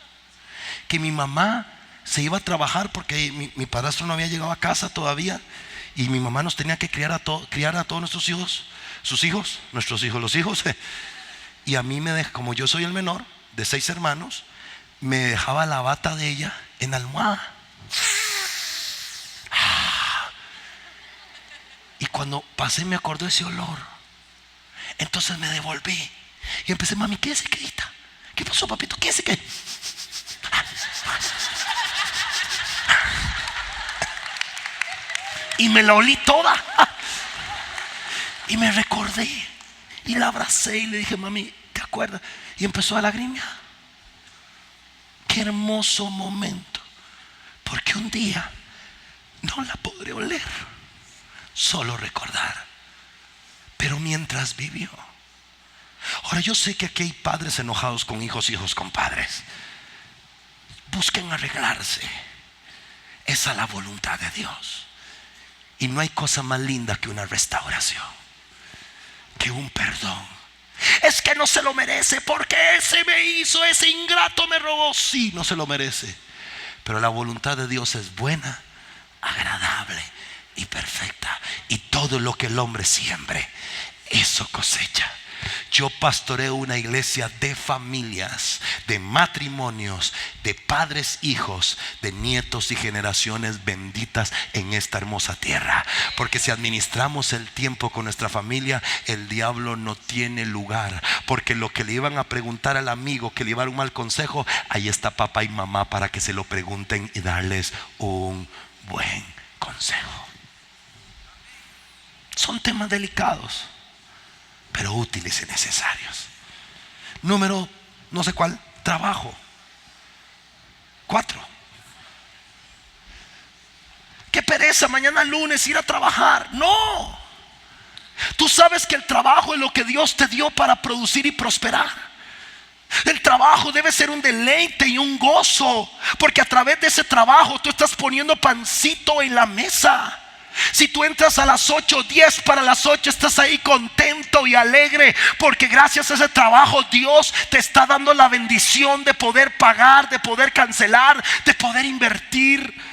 que mi mamá se iba a trabajar porque mi padrastro no había llegado a casa todavía, y mi mamá nos tenía que criar a todos nuestros hijos, sus hijos, nuestros hijos, los hijos. Y a mí como yo soy el menor de 6 hermanos, me dejaba la bata de ella en la almohada. Y cuando pasé me acordó ese olor. Entonces me devolví y empecé, mami, ¿qué es querida? ¿Qué pasó, papito? ¿Qué es qué? Y me la olí toda. Y me recordé y la abracé y le dije, mami, ¿te acuerdas? Y empezó a lagrimear. Qué hermoso momento, porque un día no la podré oler, solo recordar. Pero mientras vivió. Ahora yo sé que aquí hay padres enojados con hijos, hijos con padres. Busquen arreglarse. Esa es la voluntad de Dios. Y no hay cosa más linda que una restauración, que un perdón. Es que no se lo merece, porque ese me hizo, ese ingrato me robó. Sí, no se lo merece, pero la voluntad de Dios es buena, agradable y perfecta. Y todo lo que el hombre siembre, eso cosecha. Yo pastoreo una iglesia de familias, de matrimonios, de padres, hijos, de nietos y generaciones benditas en esta hermosa tierra. Porque si administramos el tiempo con nuestra familia, el diablo no tiene lugar. Porque lo que le iban a preguntar al amigo que le iba a dar un mal consejo, ahí está papá y mamá para que se lo pregunten y darles un buen consejo. Son temas delicados. pero útiles y necesarios. Número, no sé cuál, trabajo. 4. Qué pereza mañana lunes ir a trabajar. No. Tú sabes que el trabajo es lo que Dios te dio para producir y prosperar. El trabajo debe ser un deleite y un gozo, porque a través de ese trabajo tú estás poniendo pancito en la mesa. Si tú entras a las 8, 10 para las 8, estás ahí contento y alegre, porque gracias a ese trabajo Dios te está dando la bendición de poder pagar, de poder cancelar, de poder invertir.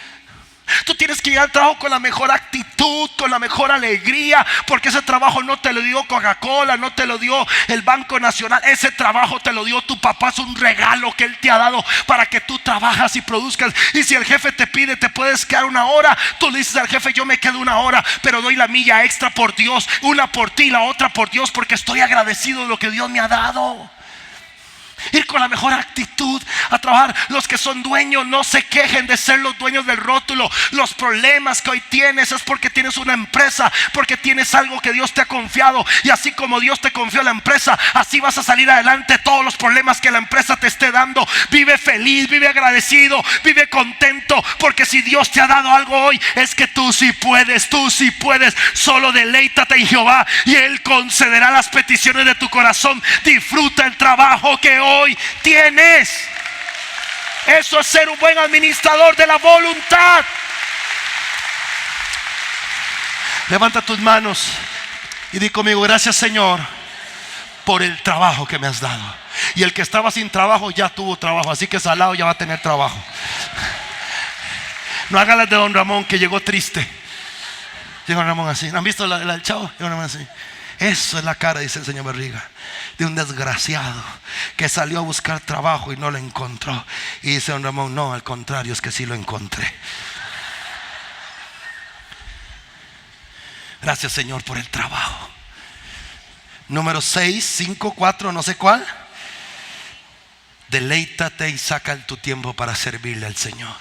Tú tienes que ir al trabajo con la mejor actitud, con la mejor alegría, porque ese trabajo no te lo dio Coca-Cola, no te lo dio el Banco Nacional. Ese trabajo te lo dio tu papá, es un regalo que Él te ha dado para que tú trabajas y produzcas. Y si el jefe te pide, te puedes quedar 1 hora, tú le dices al jefe, yo me quedo 1 hora, pero doy la milla extra por Dios, una por ti, la otra por Dios, porque estoy agradecido de lo que Dios me ha dado. Ir con la mejor actitud a trabajar. Los que son dueños, no se quejen de ser los dueños del rótulo. Los problemas que hoy tienes es porque tienes una empresa, porque tienes algo que Dios te ha confiado. Y así como Dios te confió la empresa, así vas a salir adelante todos los problemas que la empresa te esté dando. Vive feliz, vive agradecido, vive contento, porque si Dios te ha dado algo hoy, es que tú sí puedes, tú sí puedes. Solo deleítate en Jehová y Él concederá las peticiones de tu corazón. Disfruta el trabajo que hoy tienes. Eso es ser un buen administrador de la voluntad. Levanta tus manos y di conmigo: gracias, Señor, por el trabajo que me has dado. Y el que estaba sin trabajo ya tuvo trabajo, así que Salado ya va a tener trabajo. No hagan las de Don Ramón, que llegó triste. Llegó Don Ramón así. ¿Han visto la del chavo? Llegó Don Ramón así. Eso es la cara, dice el señor Barriga, de un desgraciado que salió a buscar trabajo y no lo encontró. Y dice Don Ramón: no, al contrario, es que sí lo encontré. Gracias, Señor, por el trabajo. Número 6, 5, 4, no sé cuál. Deleítate y saca tu tiempo para servirle al Señor.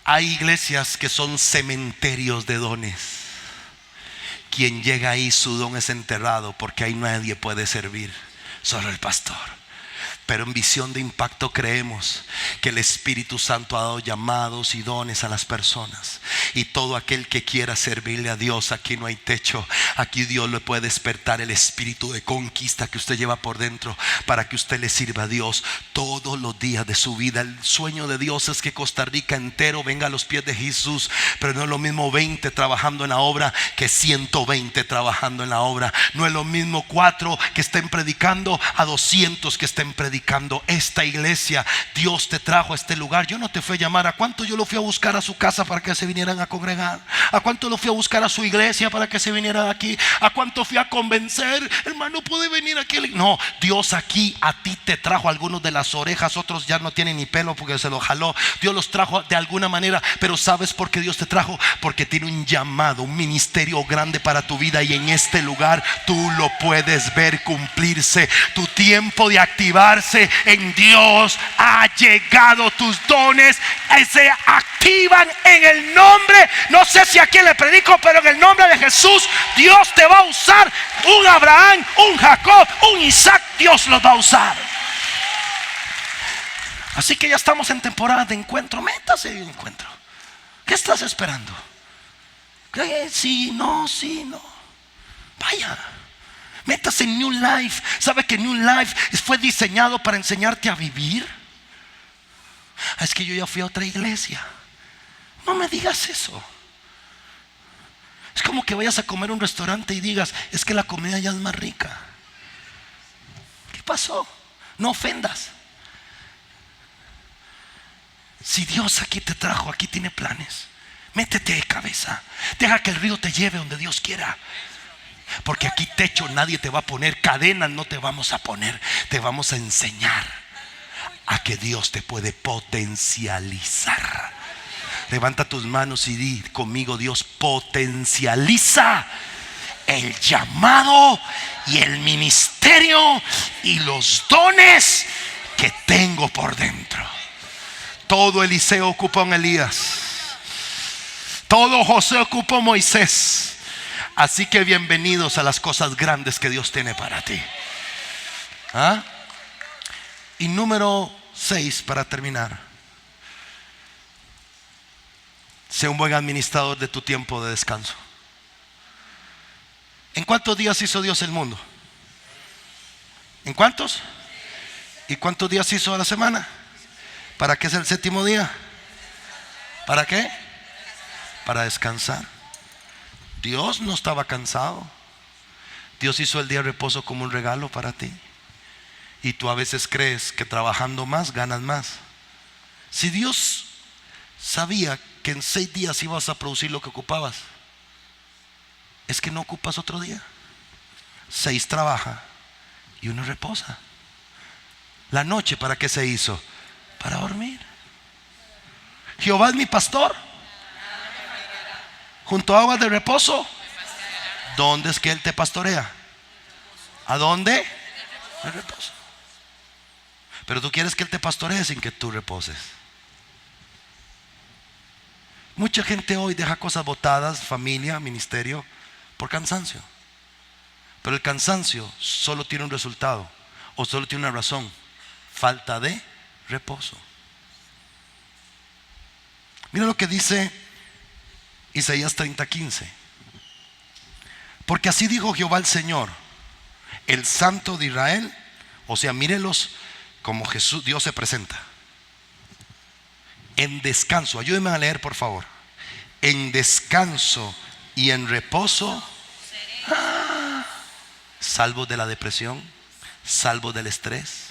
Hay iglesias que son cementerios de dones. Quien llega ahí, su don es enterrado, porque ahí nadie puede servir, solo el pastor. Pero en Visión de Impacto creemos que el Espíritu Santo ha dado llamados y dones a las personas. Y todo aquel que quiera servirle a Dios, aquí no hay techo. Aquí Dios le puede despertar el espíritu de conquista que usted lleva por dentro, para que usted le sirva a Dios todos los días de su vida. El sueño de Dios es que Costa Rica entero venga a los pies de Jesús. Pero no es lo mismo 20 trabajando en la obra que 120 trabajando en la obra. No es lo mismo 4 que estén predicando a 200 que estén predicando. Esta iglesia, Dios te trajo a este lugar. Yo no te fui a llamar. ¿A cuánto yo lo fui a buscar a su casa para que se vinieran a congregar? ¿A cuánto lo fui a buscar a su iglesia para que se vinieran aquí? ¿A cuánto fui a convencer? Hermano, ¿puede venir aquí? No, Dios aquí a ti te trajo. Algunos de las orejas, otros ya no tienen ni pelo porque se lo jaló. Dios los trajo de alguna manera. Pero ¿sabes por qué Dios te trajo? Porque tiene un llamado, un ministerio grande para tu vida. Y en este lugar tú lo puedes ver cumplirse. Tu tiempo de activarse en Dios ha llegado. Tus dones se activan en el nombre, no sé si a quién le predico, pero en el nombre de Jesús Dios te va a usar. Un Abraham, un Jacob, un Isaac, Dios los va a usar. Así que ya estamos en temporada de encuentro. Métase en encuentro. ¿Qué estás esperando? ¿Qué? Sí, no. Vaya. Métase en New Life. ¿Sabe que New Life fue diseñado para enseñarte a vivir? Es que yo ya fui a otra iglesia. No me digas eso. Es como que vayas a comer a un restaurante y digas: es que la comida ya es más rica. ¿Qué pasó? No ofendas. Si Dios aquí te trajo, aquí tiene planes. Métete de cabeza. Deja que el río te lleve donde Dios quiera. Porque aquí techo nadie te va a poner, cadenas no te vamos a poner. Te vamos a enseñar a que Dios te puede potencializar. Levanta tus manos y di conmigo: Dios potencializa el llamado y el ministerio y los dones que tengo por dentro. Todo Eliseo ocupó a Elías. Todo José ocupó a Moisés. Así que bienvenidos a las cosas grandes que Dios tiene para ti. ¿Ah? Y número 6, para terminar: sé un buen administrador de tu tiempo de descanso. ¿En cuántos días hizo Dios el mundo? ¿En cuántos? ¿Y cuántos días hizo a la semana? ¿Para qué es el séptimo día? ¿Para qué? Para descansar. Dios no estaba cansado. Dios hizo el día de reposo como un regalo para ti. Y tú a veces crees que trabajando más ganas más. Si Dios sabía que en 6 días ibas a producir lo que ocupabas, es que no ocupas otro día. 6 trabaja y 1 reposa. La noche, ¿para qué se hizo? Para dormir. Jehová es mi pastor, junto a aguas de reposo. ¿Dónde es que Él te pastorea? ¿A dónde? El reposo. Pero tú quieres que Él te pastoree sin que tú reposes. Mucha gente hoy deja cosas botadas, familia, ministerio, por cansancio. Pero el cansancio solo tiene un resultado, o solo tiene una razón: falta de reposo. Mira lo que dice Isaías 30:15. Porque así dijo Jehová el Señor, el Santo de Israel. O sea, mírenlos como Jesús, Dios se presenta. En descanso, ayúdenme a leer por favor. En descanso y en reposo, salvos de la depresión, salvos del estrés,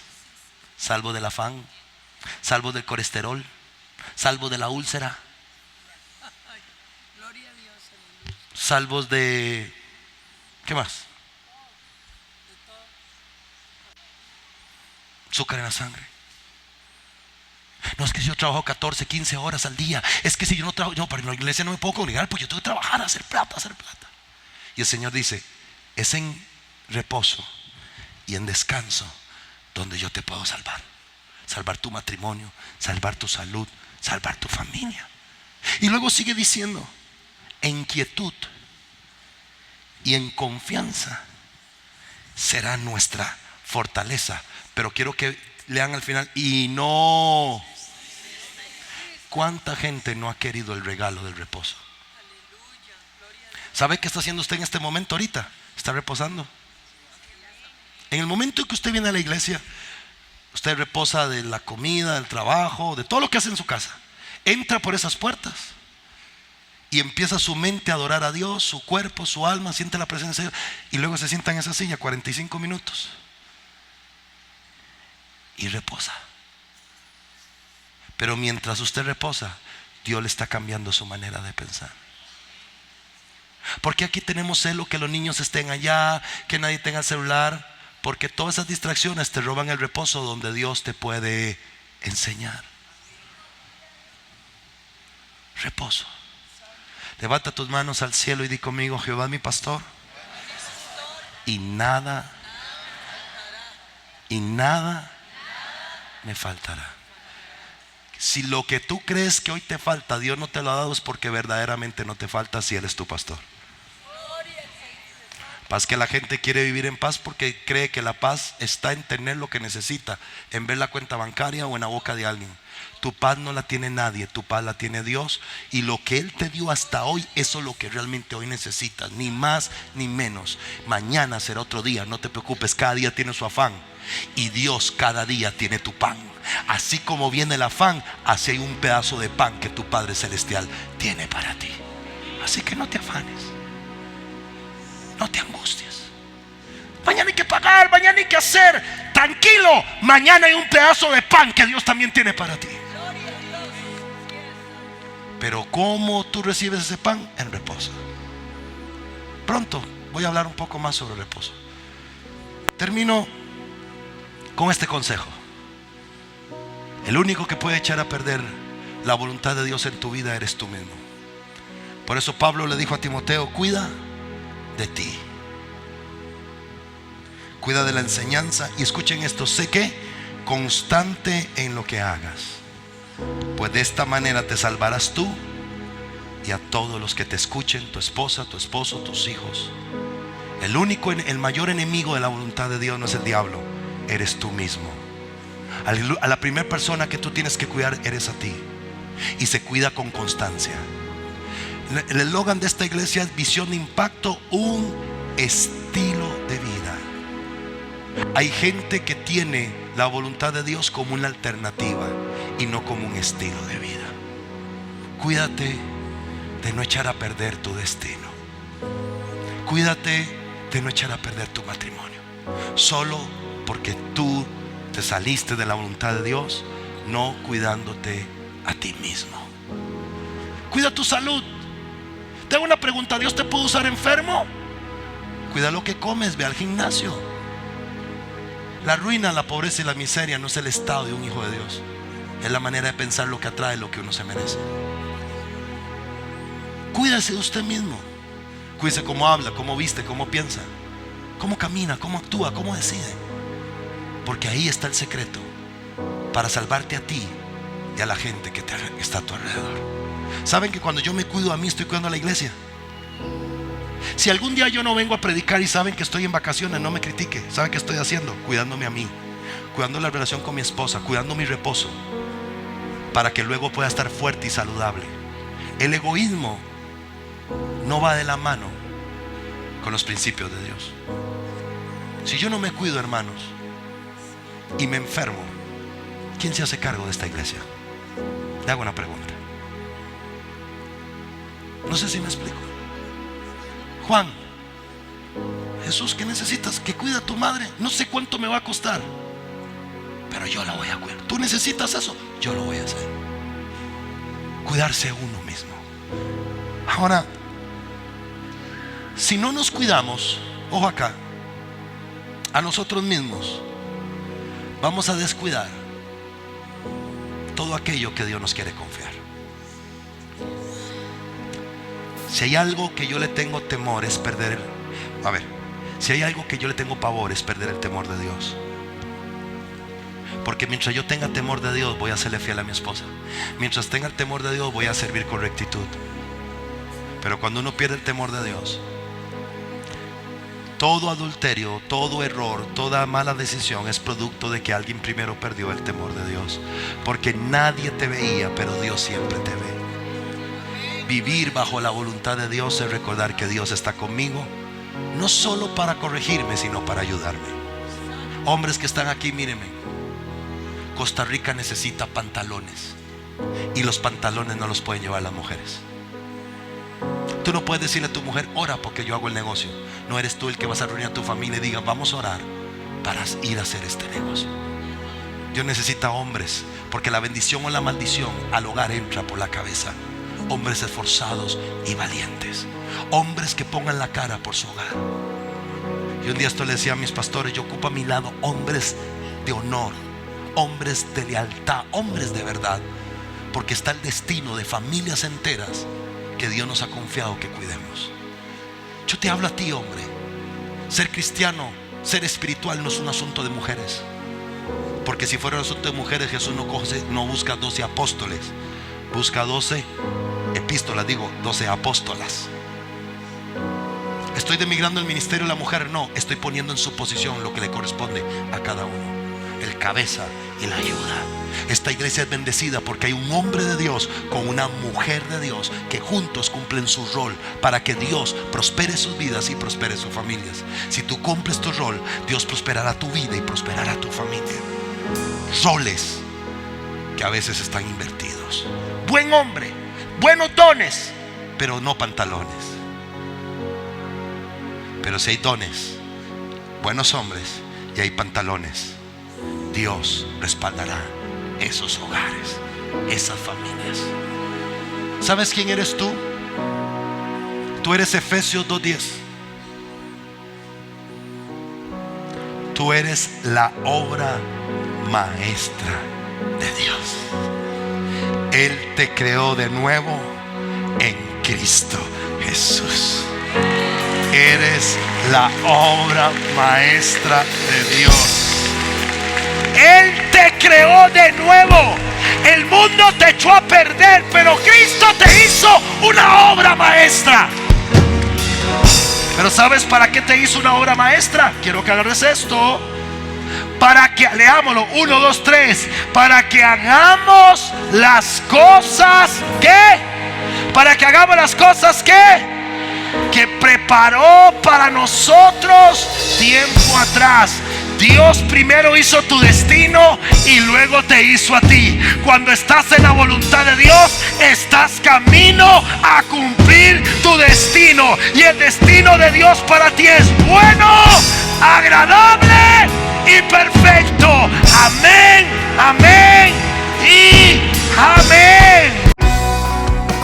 salvos del afán, salvos del colesterol, salvos de la úlcera, salvos de... ¿qué más? Azúcar en la sangre. No, es que si yo trabajo 14, 15 horas al día, es que si yo no trabajo, yo para la iglesia no me puedo congregar, pues yo tengo que trabajar, hacer plata. Y el Señor dice: es en reposo y en descanso donde yo te puedo salvar. Salvar tu matrimonio, salvar tu salud, salvar tu familia. Y luego sigue diciendo: en quietud y en confianza será nuestra fortaleza. Pero quiero que lean al final: y no. ¿Cuánta gente no ha querido el regalo del reposo? ¿Sabe qué está haciendo usted en este momento ahorita? Está reposando. En el momento en que usted viene a la iglesia, usted reposa de la comida, del trabajo, de todo lo que hace en su casa. Entra por esas puertas y empieza su mente a adorar a Dios, su cuerpo, su alma, siente la presencia de Dios. Y luego se sienta en esa silla 45 minutos y reposa. Pero mientras usted reposa, Dios le está cambiando su manera de pensar. Porque aquí tenemos celo que los niños estén allá, que nadie tenga el celular, porque todas esas distracciones te roban el reposo donde Dios te puede enseñar. Reposo. Levanta tus manos al cielo y di conmigo: Jehová es mi pastor, y nada me faltará. Si lo que tú crees que hoy te falta, Dios no te lo ha dado, es porque verdaderamente no te falta, si Él es tu pastor. Paz, que la gente quiere vivir en paz porque cree que la paz está en tener lo que necesita, en ver la cuenta bancaria o en la boca de alguien. Tu paz no la tiene nadie, tu paz la tiene Dios. Y lo que Él te dio hasta hoy, eso es lo que realmente hoy necesitas, ni más ni menos. Mañana será otro día, no te preocupes, cada día tiene su afán. Y Dios cada día tiene tu pan. Así como viene el afán, así hay un pedazo de pan que tu Padre Celestial tiene para ti. Así que no te afanes, no te angusties. Mañana hay que pagar, mañana hay que hacer. Tranquilo, mañana hay un pedazo de pan que Dios también tiene para ti. Pero ¿cómo tú recibes ese pan? En reposo. Pronto voy a hablar un poco más sobre reposo. Termino con este consejo. El único que puede echar a perder la voluntad de Dios en tu vida eres tú mismo. Por eso Pablo le dijo a Timoteo: cuida de ti, cuida de la enseñanza. Y escuchen esto: sé que constante en lo que hagas, pues de esta manera te salvarás tú y a todos los que te escuchen, tu esposa, tu esposo, tus hijos. El mayor enemigo de la voluntad de Dios no es el diablo, eres tú mismo. A la primera persona que tú tienes que cuidar eres a ti, y se cuida con constancia. El eslogan de esta iglesia es visión de impacto, un estilo de vida. Hay gente que tiene la voluntad de Dios como una alternativa y no como un estilo de vida. Cuídate de no echar a perder tu destino. Cuídate de no echar a perder tu matrimonio solo porque tú te saliste de la voluntad de Dios, no cuidándote a ti mismo. Cuida tu salud. Tengo una pregunta: ¿Dios te puede usar enfermo? Cuida lo que comes, ve al gimnasio. La ruina, la pobreza y la miseria no es el estado de un hijo de Dios, es la manera de pensar lo que atrae lo que uno se merece. Cuídese de usted mismo. Cuídese cómo habla, cómo viste, cómo piensa, cómo camina, cómo actúa, cómo decide. Porque ahí está el secreto para salvarte a ti y a la gente que está a tu alrededor. ¿Saben que cuando yo me cuido a mí, estoy cuidando a la iglesia? Si algún día yo no vengo a predicar y saben que estoy en vacaciones, no me critique. ¿Saben qué estoy haciendo? Cuidándome a mí, cuidando la relación con mi esposa, cuidando mi reposo, para que luego pueda estar fuerte y saludable. El egoísmo no va de la mano con los principios de Dios. Si yo no me cuido, hermanos, y me enfermo, ¿quién se hace cargo de esta iglesia? Le hago una pregunta. No sé si me explico. Juan, Jesús, ¿qué necesitas? Que cuida a tu madre. No sé cuánto me va a costar, pero yo la voy a cuidar. ¿Tú necesitas eso? Yo lo voy a hacer. Cuidarse a uno mismo. Ahora, si no nos cuidamos, ojo acá, a nosotros mismos, vamos a descuidar todo aquello que Dios nos quiere confiar. Si hay algo que yo le tengo temor es perder si hay algo que yo le tengo pavor es perder el temor de Dios. Porque mientras yo tenga temor de Dios, voy a serle fiel a mi esposa. Mientras tenga el temor de Dios, voy a servir con rectitud. Pero cuando uno pierde el temor de Dios, todo adulterio, todo error, toda mala decisión es producto de que alguien primero perdió el temor de Dios. Porque nadie te veía, pero Dios siempre te ve. Vivir bajo la voluntad de Dios es recordar que Dios está conmigo, no solo para corregirme, sino para ayudarme. Hombres que están aquí, mírenme. Costa Rica necesita pantalones, y los pantalones no los pueden llevar las mujeres. Tú no puedes decirle a tu mujer: ora porque yo hago el negocio. No eres tú el que vas a reunir a tu familia y diga: vamos a orar para ir a hacer este negocio. Dios necesita hombres, porque la bendición o la maldición al hogar entra por la cabeza. Hombres esforzados y valientes, hombres que pongan la cara por su hogar. Y un día esto le decía a mis pastores: yo ocupo a mi lado hombres de honor, hombres de lealtad, hombres de verdad, porque está el destino de familias enteras que Dios nos ha confiado que cuidemos. Yo te hablo a ti, hombre. Ser cristiano, ser espiritual no es un asunto de mujeres, porque si fuera un asunto de mujeres, Jesús no busca 12 apóstoles, busca 12 epístolas, 12 apóstolas. ¿Estoy denigrando el ministerio de la mujer? No, estoy poniendo en su posición lo que le corresponde a cada uno: el cabeza y la ayuda. Esta iglesia es bendecida porque hay un hombre de Dios con una mujer de Dios que juntos cumplen su rol para que Dios prospere sus vidas y prospere sus familias. Si tú cumples tu rol, Dios prosperará tu vida y prosperará tu familia. Roles que a veces están invertidos. Buen hombre, buenos dones, pero no pantalones. Pero si hay dones, buenos hombres y hay pantalones, Dios respaldará esos hogares, esas familias. ¿Sabes quién eres tú? Tú eres Efesios 2:10. Tú eres la obra maestra de Dios. Él te creó de nuevo en Cristo Jesús. Eres la obra maestra de Dios. Él te creó de nuevo. El mundo mundo te echó a perder, pero Cristo te hizo una obra maestra. Pero ¿sabes para qué te hizo una obra maestra? Quiero que agarres esto. Para que, leámoslo, 1, 2, 3. Para que hagamos las cosas que, para que hagamos las cosas que preparó para nosotros tiempo atrás. Dios primero hizo tu destino y luego te hizo a ti. Cuando estás en la voluntad de Dios, estás camino a cumplir tu destino. Y el destino de Dios para ti es bueno, agradable y perfecto. Amén, amén y amén.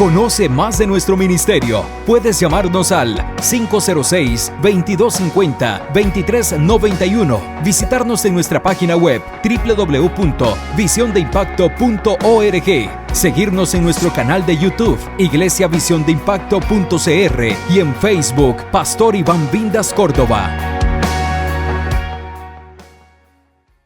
Conoce más de nuestro ministerio. Puedes llamarnos al 506-2250-2391. Visitarnos en nuestra página web www.visiondeimpacto.org. Seguirnos en nuestro canal de YouTube, iglesiavisiondeimpacto.cr, y en Facebook, Pastor Iván Vindas Córdoba.